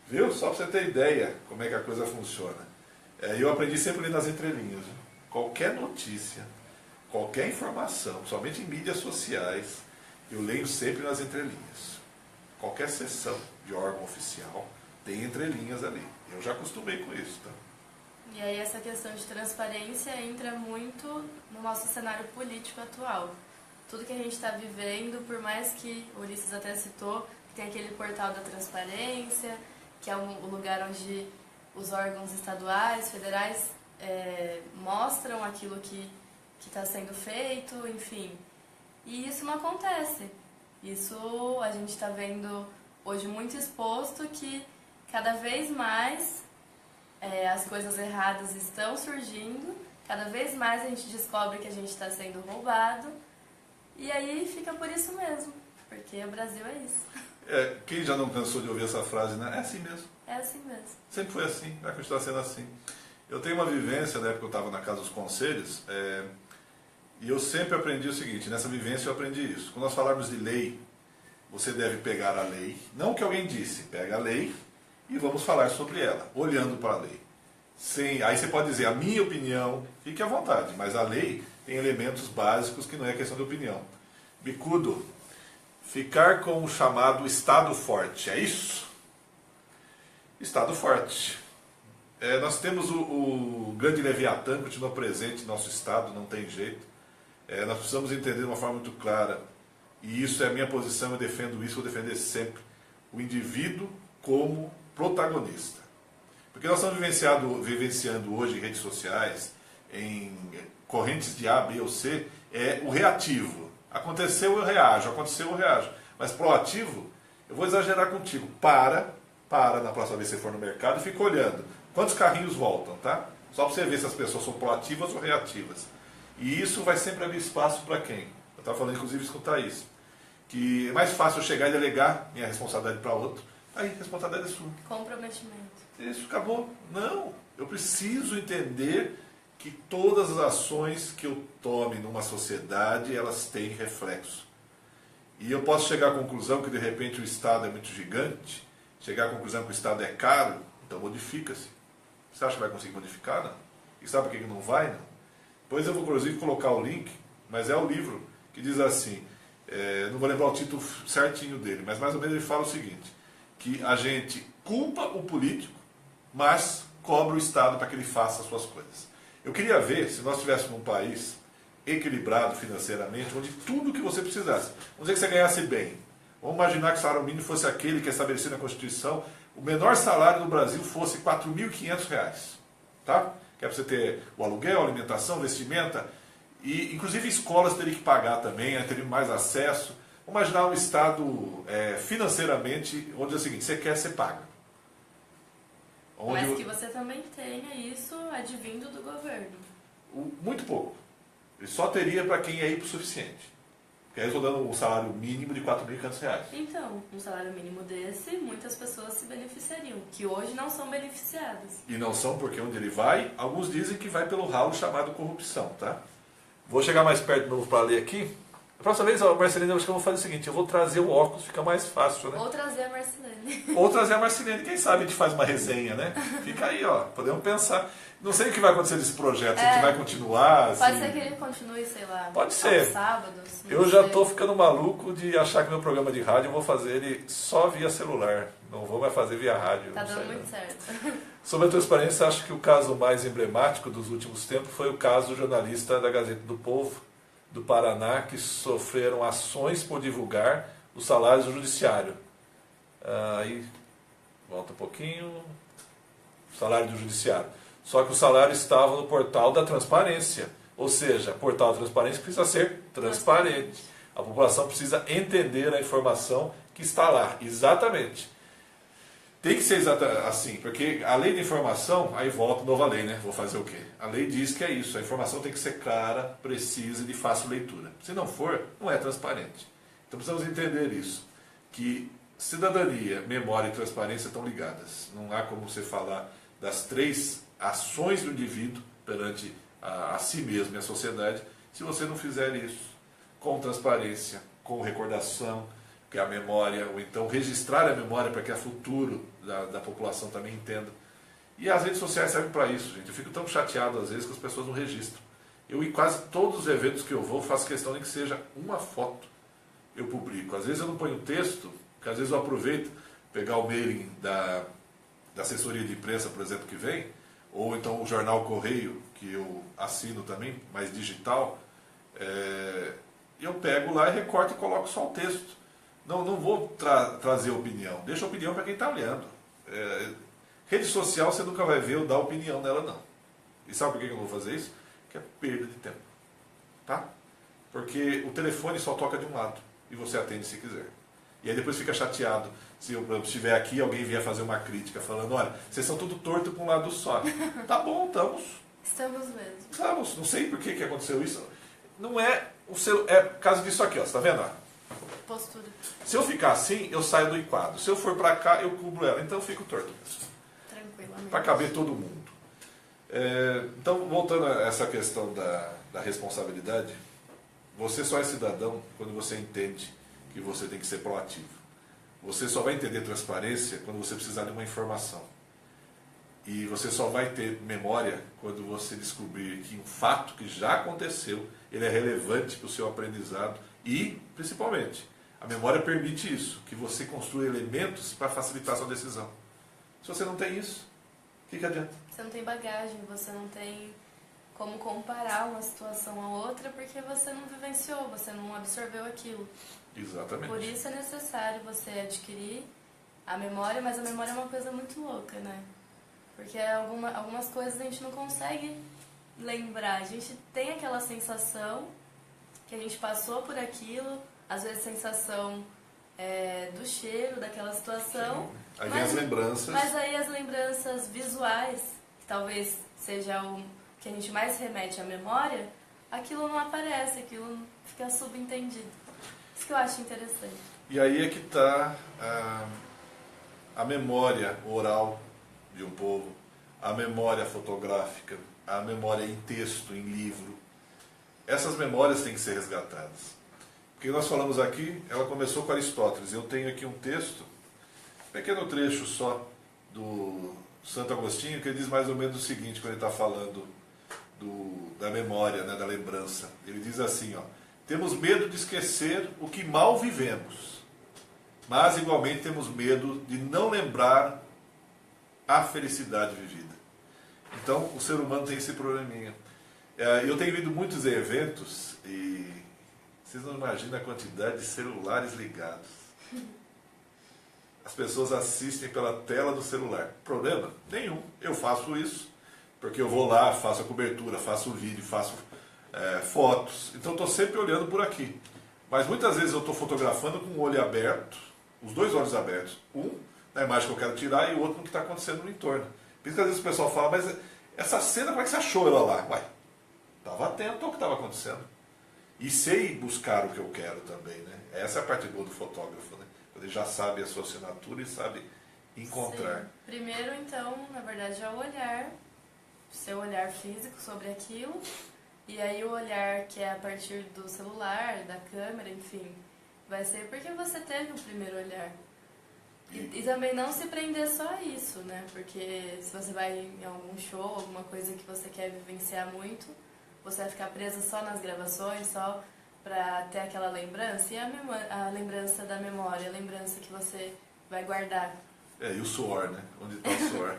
Viu? Só para você ter ideia como é que a coisa funciona. Eu aprendi sempre ali nas entrelinhas. Viu? Qualquer notícia, qualquer informação, somente em mídias sociais, eu leio sempre nas entrelinhas. Qualquer sessão de órgão oficial tem entrelinhas ali. Eu já acostumei com isso, tá?
E aí essa questão de transparência entra muito no nosso cenário político atual. Tudo que a gente está vivendo, por mais que o Ulisses até citou, que tem aquele portal da transparência, que é o lugar onde os órgãos estaduais, federais, mostram aquilo que está sendo feito, enfim. E isso não acontece. Isso a gente está vendo hoje muito exposto que cada vez mais as coisas erradas estão surgindo, cada vez mais a gente descobre que a gente está sendo roubado, e aí fica por isso mesmo, porque o Brasil é isso.
Quem já não cansou de ouvir essa frase, né? É assim mesmo.
É assim mesmo.
Sempre foi assim, vai continuar sendo assim. Eu tenho uma vivência, na época que eu estava na Casa dos Conselhos, e eu sempre aprendi o seguinte, nessa vivência eu aprendi isso. Quando nós falarmos de lei, você deve pegar a lei, não o que alguém disse, pega a lei e vamos falar sobre ela, olhando para a lei. Aí você pode dizer, a minha opinião, fique à vontade, mas a lei tem elementos básicos que não é questão de opinião. Bicudo, ficar com o chamado Estado forte, é isso? Estado forte. Nós temos o grande Leviatã, continua presente no nosso Estado, não tem jeito. Nós precisamos entender de uma forma muito clara, e isso é a minha posição, eu defendo isso, vou defender sempre, o indivíduo como protagonista. Porque nós estamos vivenciando hoje em redes sociais, em correntes de A, B ou C, o reativo. Aconteceu, eu reajo, aconteceu, eu reajo. Mas proativo, eu vou exagerar contigo. Para na próxima vez que você for no mercado e fica olhando. Quantos carrinhos voltam, tá? Só para você ver se as pessoas são proativas ou reativas. E isso vai sempre abrir espaço para quem? Eu estava falando, inclusive, escutar isso. que é mais fácil eu chegar e delegar minha responsabilidade para outro. Aí, a responsabilidade é sua.
Comprometimento.
Isso, acabou. Não, eu preciso entender que todas as ações que eu tome numa sociedade, elas têm reflexo. E eu posso chegar à conclusão que de repente o Estado é muito gigante, chegar à conclusão que o Estado é caro, então modifica-se. Você acha que vai conseguir modificar? Não. E sabe por que não vai? Não. Depois eu vou inclusive colocar o link, mas é o livro que diz assim, não vou lembrar o título certinho dele, mas mais ou menos ele fala o seguinte, que a gente culpa o político, mas cobra o Estado para que ele faça as suas coisas. Eu queria ver se nós tivéssemos um país equilibrado financeiramente, onde tudo que você precisasse, vamos dizer que você ganhasse bem, vamos imaginar que o salário mínimo fosse aquele que é estabelecido na Constituição, o menor salário no Brasil fosse R$ 4.500, tá? Que é para você ter o aluguel, alimentação, vestimenta, e inclusive escolas teriam que pagar também, né, teriam mais acesso. Vamos imaginar um Estado financeiramente, onde é o seguinte, você quer, você paga.
Mas que você também tenha isso advindo do governo.
Muito pouco. Ele só teria para quem é hipossuficiente. Porque aí eu estou dando um salário mínimo de R$ 4.500.
Então, um salário mínimo desse, muitas pessoas se beneficiariam, que hoje não são beneficiadas.
E não são porque onde ele vai, alguns dizem que vai pelo ralo chamado corrupção, tá? Vou chegar mais perto de novo para ler aqui. A próxima vez, Marcelina, eu acho que eu vou fazer o seguinte, eu vou trazer o óculos, fica mais fácil, né?
Ou trazer a Marcelene.
Ou trazer a Marcelene, quem sabe a gente faz uma resenha, né? Fica aí, ó, podemos pensar. Não sei o que vai acontecer desse projeto, se a gente vai continuar.
Pode ser que ele continue, sei lá,
pode ser.
aos sábados.
Eu já estou ficando maluco de achar que meu programa de rádio eu vou fazer ele só via celular. Não vou mais fazer via rádio.
Tá
não
dando
sei,
muito
né?
certo.
Sobre a transparência, acho que o caso mais emblemático dos últimos tempos foi o caso do jornalista da Gazeta do Povo, do Paraná, que sofreram ações por divulgar os salários do judiciário. Aí, volta um pouquinho, salário do judiciário. Só que o salário estava no portal da transparência. Ou seja, portal da transparência precisa ser transparente. A população precisa entender a informação que está lá. Exatamente. Tem que ser assim, porque a lei de informação, aí volta nova lei, né? Vou fazer o quê? A lei diz que é isso, a informação tem que ser clara, precisa e de fácil leitura. Se não for, não é transparente. Então precisamos entender isso, que cidadania, memória e transparência estão ligadas. Não há como você falar das três ações do indivíduo perante a si mesmo e a sociedade, se você não fizer isso com transparência, com recordação, que é a memória, ou então registrar a memória para que a futuro da população também entenda. E as redes sociais servem para isso, gente. Eu fico tão chateado às vezes que as pessoas não registram. Eu, em quase todos os eventos que eu vou, faço questão de que seja uma foto eu publico. Às vezes eu não ponho texto, porque às vezes eu aproveito pegar o mailing da assessoria de imprensa, por exemplo, que vem, ou então o jornal Correio, que eu assino também, mais digital, eu pego lá e recorto e coloco só o texto. Não vou trazer opinião, deixa opinião para quem está olhando. Rede social você nunca vai ver eu dar opinião nela, não. E sabe por que eu não vou fazer isso? Que é perda de tempo. Tá? Porque o telefone só toca de um lado e você atende se quiser. E aí depois fica chateado se eu estiver aqui e alguém vier fazer uma crítica falando, olha, vocês são tudo torto para um lado só. Tá bom,
Estamos mesmo.
Estamos. Não sei por que aconteceu isso. Não é o seu. É por causa disso aqui, ó. Você tá vendo?
Postura.
Se eu ficar assim, eu saio do enquadro. Se eu for para cá, eu cubro ela. Então eu fico torto mesmo.
Tranquilamente.
Para caber todo mundo. Então, voltando a essa questão da responsabilidade, você só é cidadão quando você entende que você tem que ser proativo. Você só vai entender transparência quando você precisar de uma informação. E você só vai ter memória quando você descobrir que um fato que já aconteceu, ele é relevante para o seu aprendizado e, principalmente, a memória permite isso, que você construa elementos para facilitar a sua decisão. Se você não tem isso, o que adianta?
Você não tem bagagem, você não tem como comparar uma situação a outra porque você não vivenciou, você não absorveu aquilo.
Exatamente.
Por isso é necessário você adquirir a memória, mas a memória é uma coisa muito louca, né? Porque algumas coisas a gente não consegue lembrar. A gente tem aquela sensação que a gente passou por aquilo, às vezes sensação do cheiro, daquela situação.
Sim. Aí vem as lembranças.
Mas aí as lembranças visuais, que talvez seja o que a gente mais remete à memória, aquilo não aparece, aquilo fica subentendido. Isso que eu acho interessante.
E aí é que está a memória oral de um povo, a memória fotográfica, a memória em texto, em livro. Essas memórias têm que ser resgatadas. Porque nós falamos aqui, ela começou com Aristóteles. Eu tenho aqui um texto, um pequeno trecho só, do Santo Agostinho, que ele diz mais ou menos o seguinte, quando ele está falando da memória, né, da lembrança. Ele diz assim, ó: temos medo de esquecer o que mal vivemos, mas igualmente temos medo de não lembrar a felicidade vivida. Então o ser humano tem esse probleminha. Eu tenho ido muitos eventos e vocês não imaginam a quantidade de celulares ligados. As pessoas assistem pela tela do celular. Problema? Nenhum. Eu faço isso porque eu vou lá, faço a cobertura, faço o vídeo, faço fotos. Então estou sempre olhando por aqui. Mas muitas vezes eu estou fotografando com o olho aberto, os dois olhos abertos. Um na imagem que eu quero tirar e o outro no que está acontecendo no entorno. Por isso que às vezes o pessoal fala, mas essa cena, como é que você achou ela lá? Uai, estava atento ao que estava acontecendo. E sei buscar o que eu quero também, né? Essa é a parte boa do fotógrafo, né? Ele já sabe a sua assinatura e sabe encontrar.
Sim. Primeiro, então, na verdade, é o olhar, seu olhar físico sobre aquilo, e aí o olhar que é a partir do celular, da câmera, enfim, vai ser porque você teve o primeiro olhar. E também não se prender só a isso, né? Porque se você vai em algum show, alguma coisa que você quer vivenciar muito, você vai ficar presa só nas gravações, só para ter aquela lembrança. E a lembrança da memória, a lembrança que você vai guardar.
E o suor, né? Onde está o suor?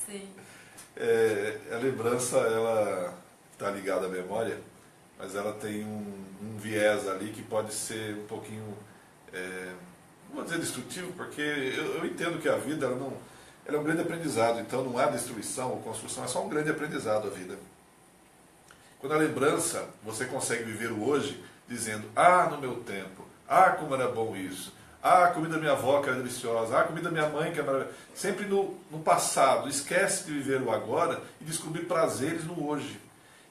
Sim.
A lembrança, ela está ligada à memória, mas ela tem um viés ali que pode ser um pouquinho, não vou dizer destrutivo, porque eu entendo que a vida ela é um grande aprendizado, então não há destruição ou construção, é só um grande aprendizado a vida. Quando a lembrança, você consegue viver o hoje dizendo, no meu tempo, como era bom isso, a comida da minha avó que era deliciosa, a comida da minha mãe que era maravilhosa. Sempre no passado, esquece de viver o agora e descobrir prazeres no hoje.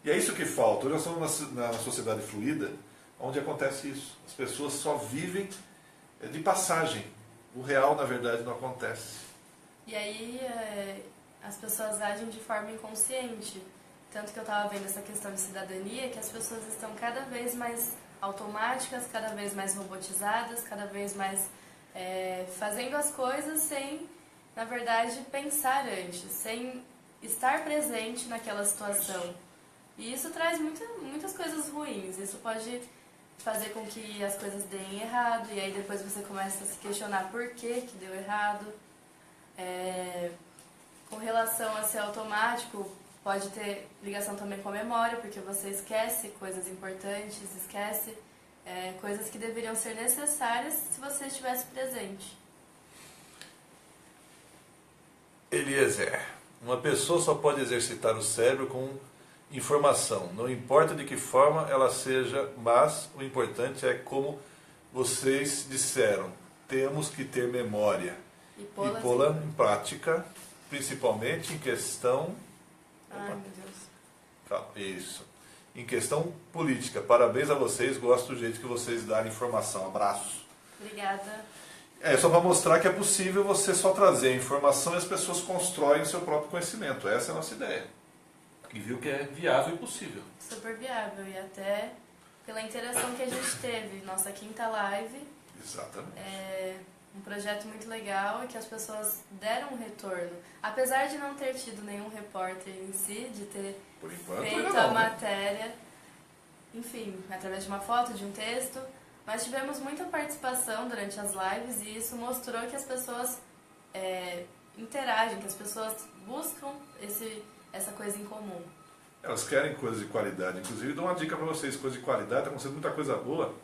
E é isso que falta. Hoje nós estamos na sociedade fluida, onde acontece isso. As pessoas só vivem de passagem. O real, na verdade, não acontece.
E aí as pessoas agem de forma inconsciente. Tanto que eu estava vendo essa questão de cidadania, que as pessoas estão cada vez mais automáticas, cada vez mais robotizadas, cada vez mais fazendo as coisas sem, na verdade, pensar antes, sem estar presente naquela situação. E isso traz muitas coisas ruins. Isso pode fazer com que as coisas deem errado, e aí depois você começa a se questionar por que deu errado. Com relação a ser automático, pode ter ligação também com a memória, porque você esquece coisas importantes, esquece coisas que deveriam ser necessárias se você estivesse presente.
Eliezer, uma pessoa só pode exercitar o cérebro com informação, não importa de que forma ela seja, mas o importante é como vocês disseram, temos que ter memória e pô-la em prática, principalmente em questão...
Ai, meu Deus.
Calma, isso. Em questão política. Parabéns a vocês, gosto do jeito que vocês dão informação. Abraço.
Obrigada.
Só para mostrar que é possível você só trazer a informação e as pessoas constroem o seu próprio conhecimento. Essa é a nossa ideia.
E viu que é viável e possível.
Super viável. E até pela interação que a gente teve. Nossa quinta live.
Exatamente.
Um projeto muito legal e que as pessoas deram um retorno. Apesar de não ter tido nenhum repórter em si, de ter
Por enquanto,
feito a matéria, enfim, através de uma foto, de um texto, mas tivemos muita participação durante as lives e isso mostrou que as pessoas interagem, que as pessoas buscam essa coisa em comum.
Elas querem coisas de qualidade. Inclusive, dou uma dica para vocês, coisas de qualidade, está acontecendo muita coisa boa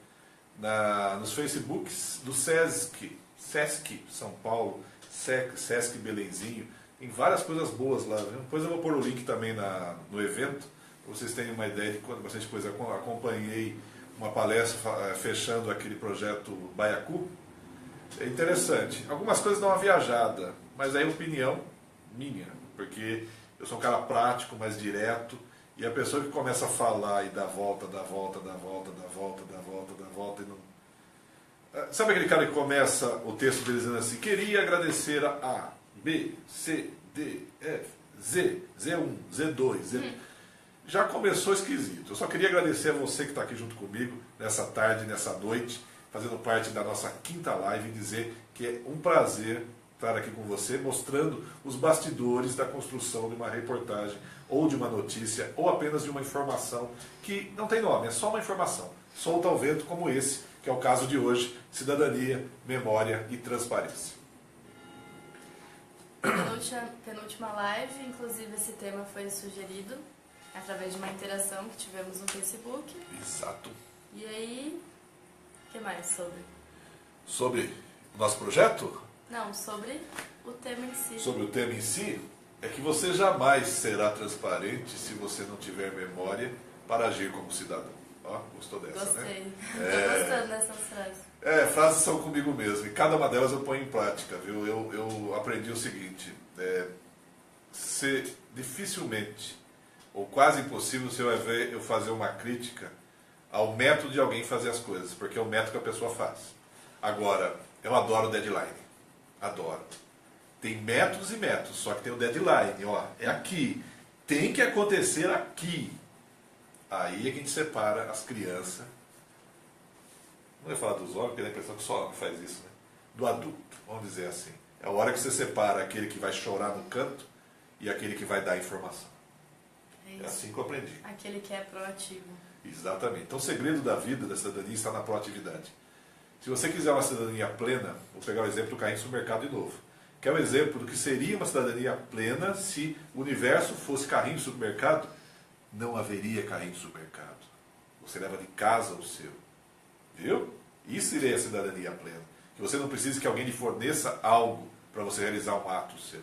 nos Facebooks do Sesc São Paulo, Sesc Belenzinho, tem várias coisas boas lá. Depois eu vou pôr o link também no evento, para vocês terem uma ideia de quanto bastante coisa. Acompanhei uma palestra fechando aquele projeto Baiacu. É interessante. Algumas coisas dão uma viajada, mas aí é opinião minha, porque eu sou um cara prático, mais direto, e a pessoa que começa a falar e dá volta, dá volta, dá volta, dá volta, dá volta, dá volta, e não...
Sabe aquele cara que começa o texto dele dizendo assim: queria agradecer a A, B, C, D, F, Z, Z1, Z2, Z... Já começou esquisito. Eu só queria agradecer a você que está aqui junto comigo nessa tarde, nessa noite, fazendo parte da nossa quinta live, e dizer que é um prazer estar aqui com você, mostrando os bastidores da construção de uma reportagem, ou de uma notícia, ou apenas de uma informação que não tem nome, é só uma informação, solta ao vento como esse, que é o caso de hoje: cidadania, memória e transparência.
Penúltima live, inclusive esse tema foi sugerido através de uma interação que tivemos no Facebook.
Exato.
E aí, o que mais sobre?
Sobre o nosso projeto?
Não, sobre o tema em si.
Sobre o tema em si, é que você jamais será transparente se você não tiver memória para agir como cidadão. Ó, gostou dessa,
Gostei.
né?
Tô gostando dessas frases.
Frases são comigo mesmo, e cada uma delas eu ponho em prática, viu? Eu aprendi o seguinte: dificilmente, ou quase impossível, você vai ver eu fazer uma crítica ao método de alguém fazer as coisas, porque é o método que a pessoa faz. Agora, eu adoro deadline. Adoro. Tem métodos e métodos, só que tem o deadline, ó, é aqui. Tem que acontecer aqui. Aí é que a gente separa as crianças. Não ia falar dos homens, porque dá a impressão que só homem faz isso, né? Do adulto, vamos dizer assim. É a hora que você separa aquele que vai chorar no canto e aquele que vai dar informação. É assim que eu aprendi.
Aquele que é proativo.
Exatamente. Então o segredo da vida, da cidadania, está na proatividade. Se você quiser uma cidadania plena, vou pegar o exemplo do carrinho de supermercado de novo. Que é o exemplo do que seria uma cidadania plena se o universo fosse carrinho de supermercado. Não haveria carrinho de supermercado. Você leva de casa o seu. Viu? Isso seria a cidadania plena. Que você não precise que alguém lhe forneça algo para você realizar um ato seu.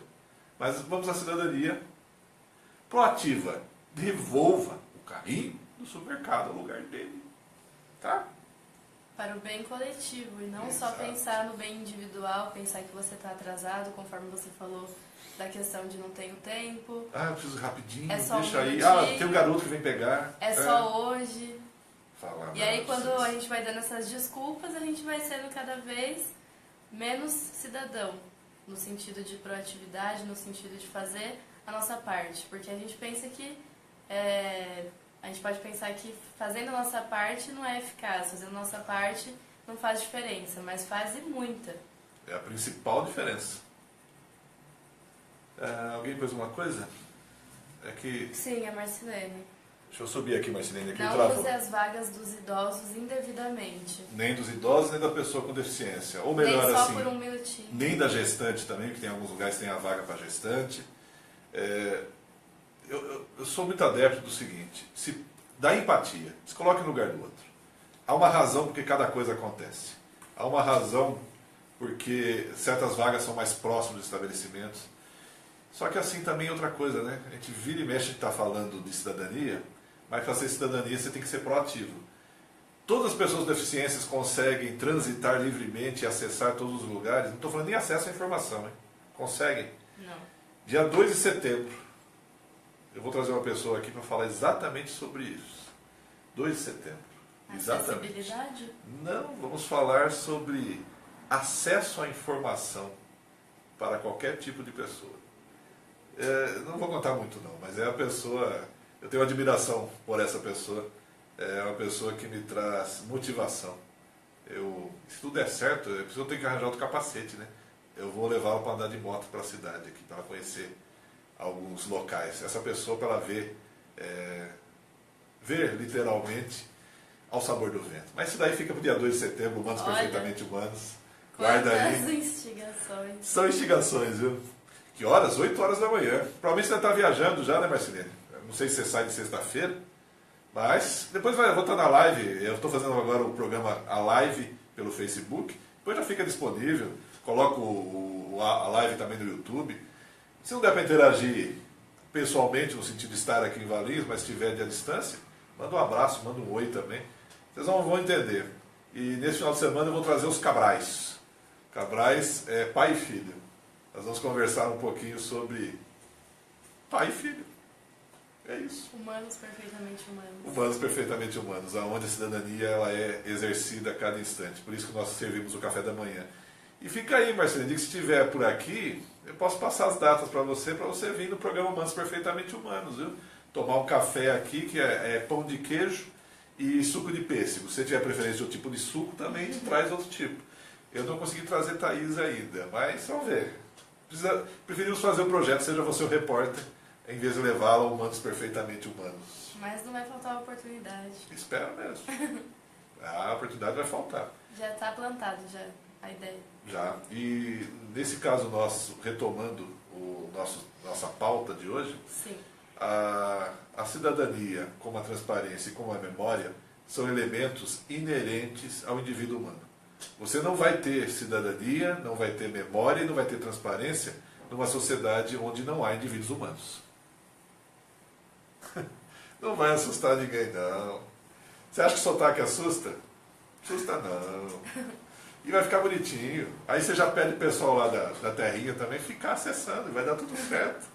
Mas vamos à cidadania proativa. Devolva o carrinho do supermercado ao lugar dele. Tá?
Para o bem coletivo e não
Exato.
só pensar no bem individual, pensar que você está atrasado, conforme você falou da questão de não tenho tempo.
Eu preciso rapidinho,
É só
deixa
um
aí.
minutinho.
Tem um garoto que vem pegar.
É só hoje.
Falar
E aí
não,
quando
vocês.
a gente vai dando essas desculpas, a gente vai sendo cada vez menos cidadão, no sentido de proatividade, no sentido de fazer a nossa parte. Porque a gente pensa que a gente pode pensar que fazendo a nossa parte não é eficaz, fazendo a nossa parte não faz diferença, mas faz e muita.
É a principal diferença. Alguém pôs uma coisa? É que.
Sim, a Marcilene.
Deixa eu subir aqui, Marcelene, aqui
Não
travou.
use as vagas dos idosos indevidamente.
Nem dos idosos, nem da pessoa com deficiência. Ou melhor
Nem só
assim,
por um minutinho.
nem da gestante também, que tem alguns lugares que tem a vaga para gestante. Eu sou muito adepto do seguinte: dá empatia, se coloque no lugar do outro. Há uma razão porque cada coisa acontece. Há uma razão porque certas vagas são mais próximas dos estabelecimentos. Só que assim também é outra coisa, né? A gente vira e mexe, a gente está falando de cidadania, mas para ser cidadania você tem que ser proativo. Todas as pessoas com deficiências conseguem transitar livremente e acessar todos os lugares. Não estou falando nem acesso à informação, hein? Conseguem.
Não.
Dia 2 de setembro, eu vou trazer uma pessoa aqui para falar exatamente sobre isso. 2 de setembro. Exatamente.
Acessibilidade?
Não, vamos falar sobre acesso à informação para qualquer tipo de pessoa. Não vou contar muito não, mas é a pessoa, eu tenho admiração por essa pessoa, é uma pessoa que me traz motivação. Se tudo der certo, a pessoa tem que arranjar outro capacete, né? Eu vou levá-la para andar de moto para a cidade aqui, para ela conhecer alguns locais. Essa pessoa, para ela ver literalmente ao sabor do vento. Mas isso daí fica para o dia 2 de setembro, Humanos
Olha,
Perfeitamente Humanos. Guarda aí.
quantas instigações.
São instigações, viu? Que horas? 8 horas da manhã. Provavelmente você está viajando já, né, Marcelene? Não sei se você sai de sexta-feira, mas depois vou estar na live. Eu estou fazendo agora o programa, a live pelo Facebook. Depois já fica disponível. Coloco a live também no YouTube. Se não der para interagir pessoalmente, no sentido de estar aqui em Valinhos, mas estiver à distância, manda um abraço, manda um oi também. Vocês vão entender. E nesse final de semana eu vou trazer os Cabrais. Cabrais é pai e filho. Nós vamos conversar um pouquinho sobre pai e filho. É isso.
Humanos perfeitamente humanos.
Humanos perfeitamente humanos, aonde a cidadania ela é exercida a cada instante. Por isso que nós servimos o café da manhã. E fica aí, Marcelinho, que se estiver por aqui, eu posso passar as datas para você vir no programa Humanos Perfeitamente Humanos, viu? Tomar um café aqui, que é pão de queijo e suco de pêssego. Se você tiver preferência de outro tipo de suco, também traz outro tipo. Eu não consegui trazer Thaís ainda, mas vamos ver. Preferimos fazer o projeto, seja você o repórter, em vez de levá-lo a Humanos Perfeitamente Humanos.
Mas não vai faltar oportunidade.
Espero mesmo. A oportunidade vai faltar.
Já está plantado já a ideia.
Já. E nesse caso nosso, retomando nossa pauta de hoje,
Sim.
a cidadania, como a transparência e como a memória, são elementos inerentes ao indivíduo humano. Você não vai ter cidadania, não vai ter memória e não vai ter transparência numa sociedade onde não há indivíduos humanos. Não vai assustar ninguém, não. Você acha que sotaque assusta? Assusta não. E vai ficar bonitinho. Aí você já pede o pessoal lá da terrinha também ficar acessando, e vai dar tudo certo.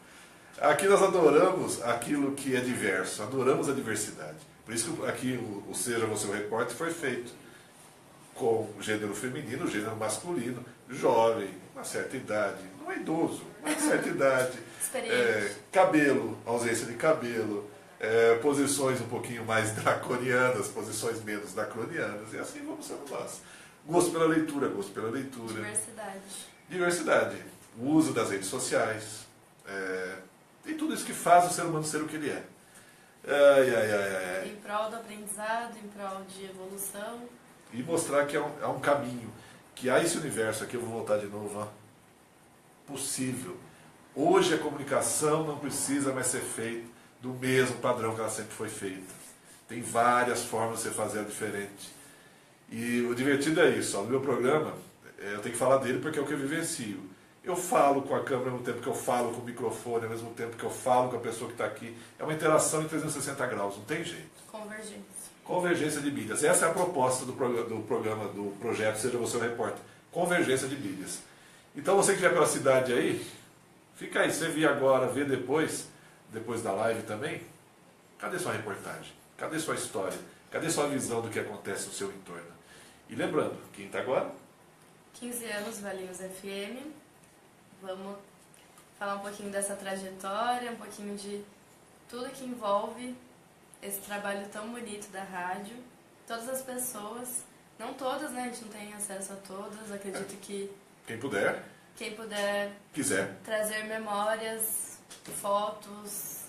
Aqui nós adoramos aquilo que é diverso, adoramos a diversidade. Por isso que aqui o Seja Você o Repórter foi feito com gênero feminino, gênero masculino, jovem, uma certa idade, não é idoso, uma certa idade, cabelo, ausência de cabelo, posições um pouquinho mais draconianas, posições menos draconianas, e assim vamos sendo nós. Gosto pela leitura, gosto pela leitura.
Diversidade.
Diversidade. O uso das redes sociais. E tudo isso que faz o ser humano ser o que ele é.
Em prol do aprendizado, em prol de evolução.
E mostrar que há um caminho, que há esse universo aqui, eu vou voltar de novo, ó, possível. Hoje a comunicação não precisa mais ser feita do mesmo padrão que ela sempre foi feita. Tem várias formas de você fazer ela diferente. E o divertido é isso, ó, no meu programa, eu tenho que falar dele porque é o que eu vivencio. Eu falo com a câmera ao mesmo tempo que eu falo com o microfone, ao mesmo tempo que eu falo com a pessoa que está aqui. É uma interação em 360 graus, não tem jeito.
Convergência.
Convergência de mídias. Essa é a proposta do programa, do projeto Seja Você o Repórter. Convergência de mídias. Então você que estiver pela cidade aí, fica aí, você vê agora, vê depois da live também, cadê sua reportagem? Cadê sua história? Cadê sua visão do que acontece no seu entorno? E lembrando, quinta agora?
15 anos, Valinhos FM. Vamos falar um pouquinho dessa trajetória, um pouquinho de tudo que envolve esse trabalho tão bonito da rádio. Todas as pessoas, não todas, né? A gente não tem acesso a todas, acredito que
Quem puder,
quiser trazer memórias, fotos,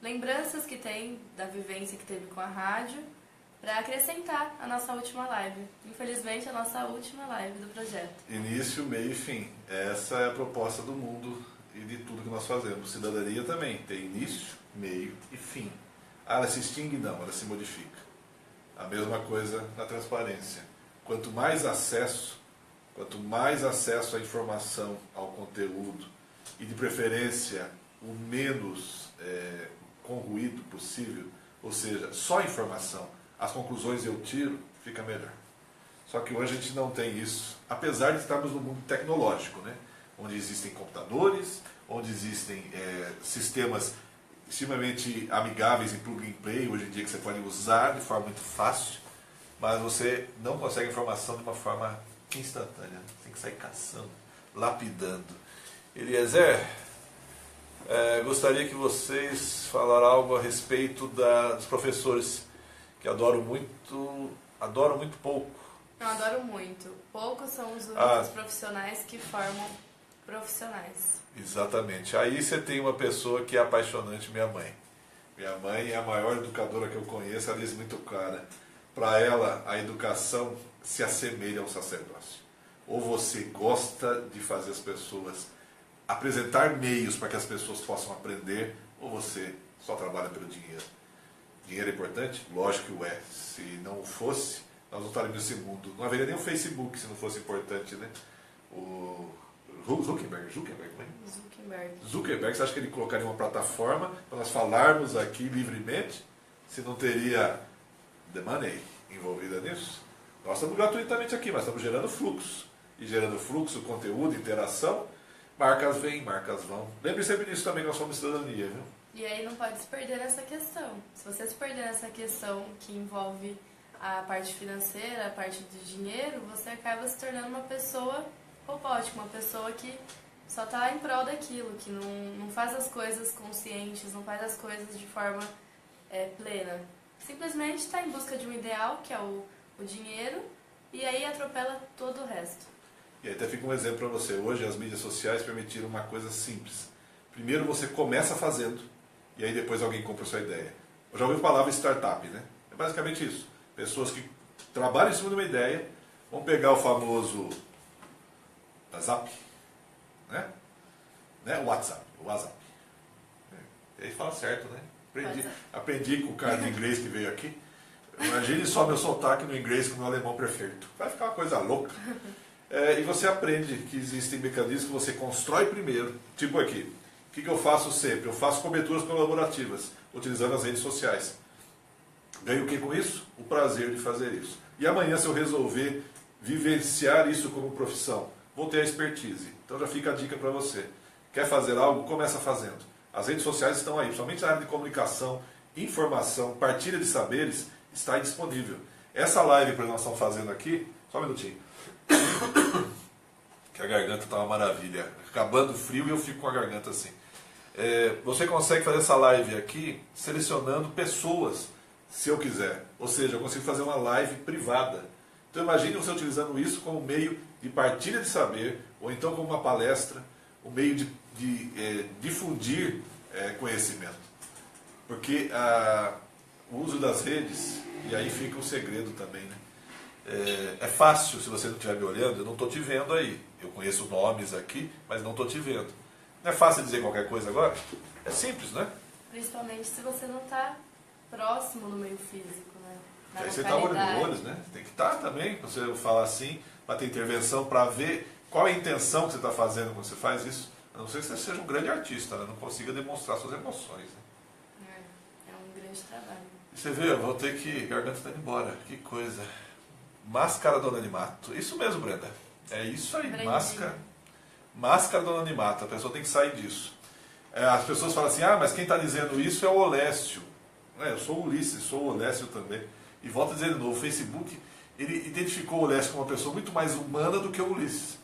lembranças que tem da vivência que teve com a rádio, para acrescentar a nossa última live. Infelizmente, a nossa última live do projeto.
início, meio e fim. Essa é a proposta do mundo e de tudo que nós fazemos. Cidadania também tem início, meio e fim. Ela se extingue? Não, ela se modifica. A mesma coisa na transparência. Quanto mais acesso à informação, ao conteúdo, e de preferência o menos com ruído possível, ou seja, só informação, as conclusões eu tiro, fica melhor. Só que hoje a gente não tem isso, apesar de estarmos no mundo tecnológico, né? Onde existem computadores, onde existem sistemas extremamente amigáveis em plug and play, hoje em dia, que você pode usar de forma muito fácil, mas você não consegue informação de uma forma instantânea. Tem que sair caçando, lapidando. Eliezer, gostaria que vocês falaram algo a respeito dos professores, que adoro muito pouco.
Eu adoro muito. Poucos são os únicos profissionais que formam profissionais.
Exatamente. Aí você tem uma pessoa que é apaixonante, minha mãe. Minha mãe é a maior educadora que eu conheço, ela diz muito clara. Para ela, a educação se assemelha ao sacerdócio. Ou você gosta de fazer as pessoas apresentar meios para que as pessoas possam aprender, ou você só trabalha pelo dinheiro. Dinheiro é importante? Lógico que o é. Se não fosse, nós não estaríamos nesse mundo. Não haveria nem o Facebook se não fosse importante, né? O Zuckerberg, você acha que ele colocaria uma plataforma para nós falarmos aqui livremente, se não teria the money envolvida nisso? Nós estamos gratuitamente aqui, mas estamos gerando fluxo. E gerando fluxo, conteúdo, interação, marcas vêm, marcas vão. Lembre sempre disso também, nós somos cidadania, viu?
E aí não pode se perder nessa questão. Se você se perder nessa questão que envolve a parte financeira, a parte do dinheiro, você acaba se tornando uma pessoa robótica, uma pessoa que só está em prol daquilo, que não faz as coisas conscientes, não faz as coisas de forma plena. Simplesmente está em busca de um ideal, que é o dinheiro, e aí atropela todo o resto.
E aí até fica um exemplo para você. Hoje as mídias sociais permitiram uma coisa simples. Primeiro você começa fazendo, e aí depois alguém compra a sua ideia. Eu já ouvi a palavra startup, né? É basicamente isso. Pessoas que trabalham em cima de uma ideia, vão pegar o famoso WhatsApp, né? O WhatsApp. E aí fala certo, né? Aprendi com o cara de inglês que veio aqui. Imagine só meu sotaque no inglês com o meu alemão perfeito. Vai ficar uma coisa louca. E você aprende que existem mecanismos que você constrói primeiro. Tipo aqui. O que eu faço sempre? Eu faço coberturas colaborativas, utilizando as redes sociais. Ganho o que com isso? O prazer de fazer isso. E amanhã, se eu resolver vivenciar isso como profissão, vou ter a expertise. Então já fica a dica para você. Quer fazer algo? Começa fazendo. As redes sociais estão aí, principalmente na área de comunicação, informação, partilha de saberes, está aí disponível. Essa live que nós estamos fazendo aqui, só um minutinho, que a garganta está uma maravilha. Acabando o frio e eu fico com a garganta assim. Você consegue fazer essa live aqui selecionando pessoas, se eu quiser. Ou seja, eu consigo fazer uma live privada. Então imagine você utilizando isso como meio de partilha de saber, ou então como uma palestra, um meio de difundir conhecimento. Porque o uso das redes, e aí fica o segredo também, né? É fácil, se você não estiver me olhando, eu não estou te vendo aí. Eu conheço nomes aqui, mas não estou te vendo. Não é fácil dizer qualquer coisa agora? É simples, né?
Principalmente se você não está próximo no meio físico, né? Na
Aí você está olho
localidade.
no olho, né? Tem que estar também, para você falar assim, para ter intervenção, para ver qual é a intenção que você está fazendo quando você faz isso. A não ser que você seja um grande artista, né? Não consiga demonstrar suas emoções. Né?
É um grande trabalho.
E você vê, eu vou ter que... Garganta está indo embora. Que coisa. Máscara do anonimato. Isso mesmo, Brenda. É isso aí.
Brandinho.
Máscara do anonimato. A pessoa tem que sair disso. As pessoas falam assim, mas quem está dizendo isso é o Olécio. Eu sou o Ulisses, sou o Olécio também. E volto a dizer de novo, o Facebook, ele identificou o Olécio como uma pessoa muito mais humana do que o Ulisses.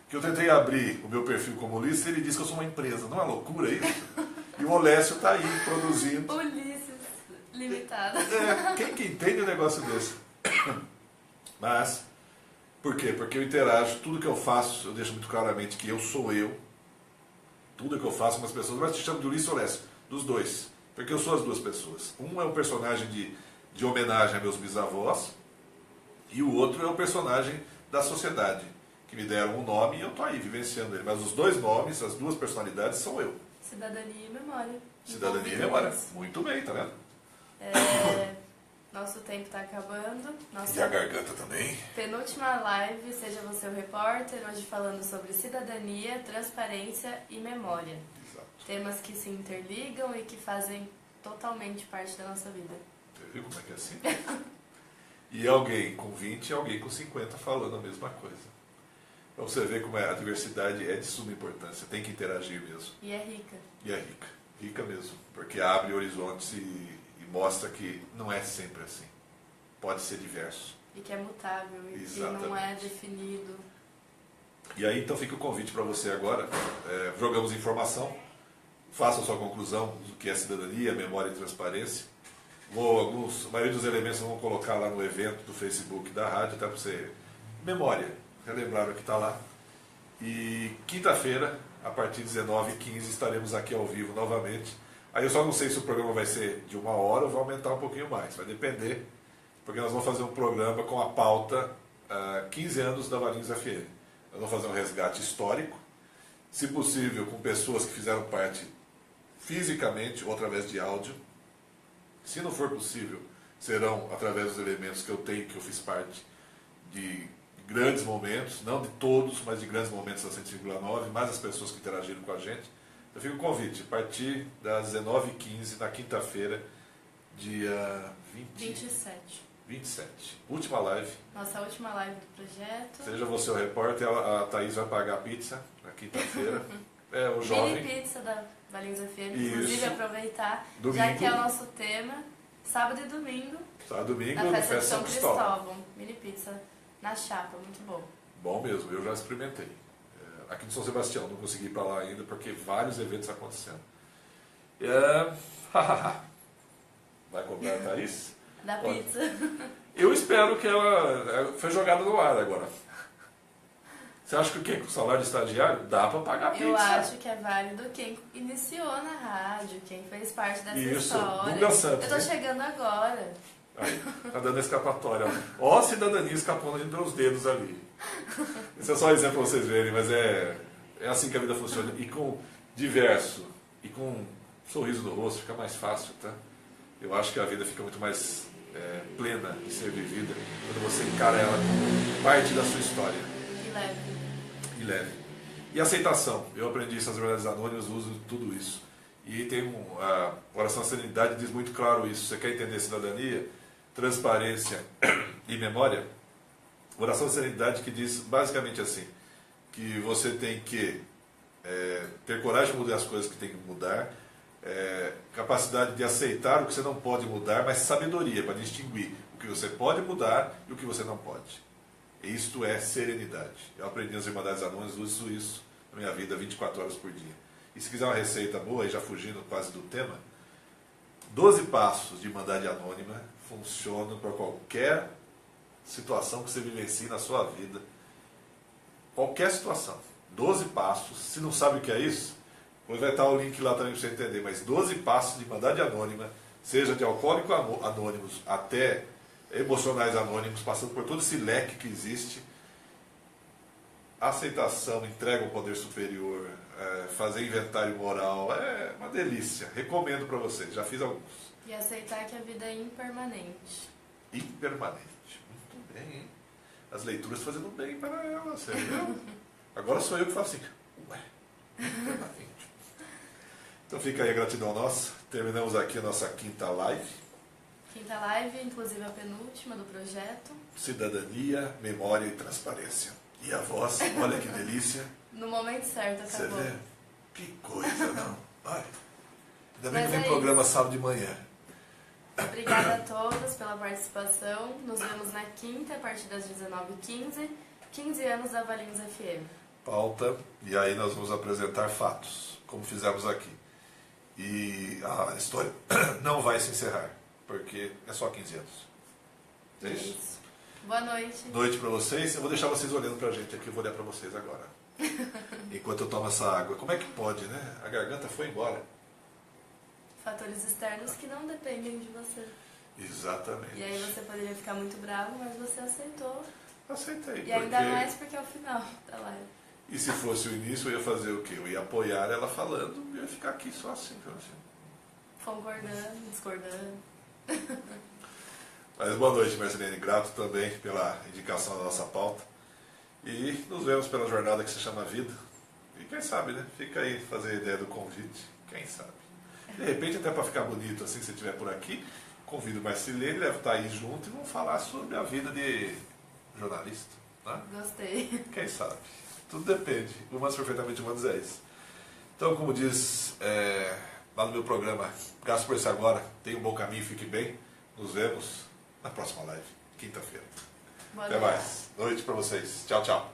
Que eu tentei abrir o meu perfil como Ulisses, ele disse que eu sou uma empresa. Não é loucura isso? E o Olécio está aí produzindo.
Ulisses limitado.
Quem que entende um negócio desse? Mas, por quê? Porque eu interajo, tudo que eu faço, eu deixo muito claramente que eu sou eu. Tudo que eu faço com as pessoas, mas te chamo de Ulisses Olécio, dos dois. Porque eu sou as duas pessoas. Um é um personagem de homenagem a meus bisavós, e o outro é um personagem da sociedade, que me deram um nome e eu estou aí vivenciando ele. Mas os dois nomes, as duas personalidades são eu.
Cidadania e memória.
Cidadania e memória. Muito bem, tá vendo?
Nosso tempo está acabando. Nossa
E a garganta também.
penúltima live, seja você o repórter, hoje falando sobre cidadania, transparência e memória.
Exato.
Temas que se interligam e que fazem totalmente parte da nossa vida.
Você viu como é que é assim? E alguém com 20 e alguém com 50 falando a mesma coisa. Para você ver como a diversidade é de suma importância. Tem que interagir mesmo.
E é rica.
E é rica. Rica mesmo. Porque abre horizontes e mostra que não é sempre assim. Pode ser diverso.
E que é mutável. E
Exatamente.
que não é definido.
E aí então fica o convite para você agora. Jogamos informação. Faça a sua conclusão do que é cidadania, memória e transparência. A maioria dos elementos vamos colocar lá no evento do Facebook da rádio, até para você. Memória. Relembraram que está lá. E quinta-feira, a partir de 19h15, estaremos aqui ao vivo novamente. Aí eu só não sei se o programa vai ser de 1 hora ou vai aumentar um pouquinho mais. Vai depender, porque nós vamos fazer um programa com a pauta 15 anos da Valinhos FM. Nós vamos fazer um resgate histórico, se possível com pessoas que fizeram parte fisicamente ou através de áudio. Se não for possível, serão através dos elementos que eu tenho, que eu fiz parte de grandes momentos, não de todos, mas de grandes momentos da 100,9, mais as pessoas que interagiram com a gente. Então fica o convite, a partir das 19h15, na quinta-feira, dia 27. Última live.
Nossa última live do projeto.
Seja você o repórter, a Thaís vai pagar a pizza na quinta-feira. o jovem.
Mini pizza da Valinhos FM,
Isso.
inclusive aproveitar,
Domingo.
já que é o nosso tema, sábado e domingo,
Sábado, domingo,
na
no
festa de
Festa
São
São Cristóvão.
Cristóvão. Mini pizza na chapa, muito bom.
Bom mesmo, eu já experimentei. Aqui no São Sebastião, não consegui ir para lá ainda porque vários eventos acontecendo. Vai cobrar a Thaís?
Da
Pode.
pizza.
Eu espero que ela foi jogada no ar agora. Você acha que o quê? Com o salário de estagiário? Dá para pagar pizza.
Eu acho que é válido quem iniciou na rádio, quem fez parte dessa
Isso,
história.
Guga Santos,
Eu tô
né?
chegando agora.
Aí, tá dando a escapatória. Ó a cidadania escapando entre os dedos ali. Esse é só um exemplo para vocês verem, mas é assim que a vida funciona. E com diverso, e com um sorriso no rosto, fica mais fácil, tá? Eu acho que a vida fica muito mais plena de ser vivida quando você encara ela como parte da sua história.
E leve.
E leve. E aceitação. Eu aprendi isso nas Verdades Anônimas, uso tudo isso. E tem a oração da serenidade diz muito claro isso. Você quer entender cidadania, transparência e memória? Oração da serenidade que diz basicamente assim, que você tem que ter coragem de mudar as coisas que tem que mudar, capacidade de aceitar o que você não pode mudar, mas sabedoria para distinguir o que você pode mudar e o que você não pode. Isto é serenidade. Eu aprendi nas Irmandades Anônimas, uso isso na minha vida 24 horas por dia. E se quiser uma receita boa, e já fugindo quase do tema, 12 passos de Irmandade Anônima funcionam para qualquer situação que você vivencie na sua vida. Qualquer situação. 12 passos. Se não sabe o que é isso, depois vai estar o link lá também para você entender. Mas 12 passos de Irmandade Anônima, seja de Alcoólicos Anônimos até Emocionais Anônimos, passando por todo esse leque que existe. Aceitação, entrega ao poder superior, fazer inventário moral, é uma delícia. Recomendo para vocês, já fiz alguns.
E aceitar que a vida é impermanente.
Impermanente. Muito bem, hein? As leituras fazendo bem para ela, você viu? Agora sou eu que falo assim, ué, impermanente. Então fica aí a gratidão nossa. Terminamos aqui a nossa quinta live.
Quinta live, inclusive a penúltima do projeto.
Cidadania, memória e transparência. E a voz, olha que delícia.
No momento certo,
Você
acabou.
vê? Que coisa, não? Olha. Ainda bem
Mas
que vem
é
programa
isso.
sábado de manhã.
Obrigada a todos pela participação. Nos vemos na quinta, a partir das 19h15. 15 anos da Valinhos FM.
Pauta, e aí nós vamos apresentar fatos, como fizemos aqui. E a história não vai se encerrar, porque é só 15 anos. É isso?
Boa noite.
Noite para vocês. Eu vou deixar vocês olhando para a gente aqui, eu vou olhar para vocês agora. Enquanto eu tomo essa água. Como é que pode, né? A garganta foi embora.
Fatores externos que não dependem de você.
Exatamente.
E aí você poderia ficar muito bravo, mas você aceitou.
Aceitei.
E ainda mais porque é o final da live.
E se fosse o início, eu ia fazer o quê? Eu ia apoiar ela falando e eu ia ficar aqui só assim.
Concordando, discordando.
Mas boa noite, Marcelene. Grato também pela indicação da nossa pauta. E nos vemos pela jornada que se chama Vida. E quem sabe, né? Fica aí fazer a ideia do convite. Quem sabe? De repente, até para ficar bonito assim, se estiver por aqui, convido o Marcelene, deve estar aí junto e vamos falar sobre a vida de jornalista. Né?
Gostei.
Quem sabe? Tudo depende. O mais perfeitamente humanos é isso. Então, como diz lá no meu programa, gasto por isso agora, tenha um bom caminho, fique bem. Nos vemos na próxima live, quinta-feira.
Boa
Até
noite.
mais. Noite para vocês. Tchau, tchau.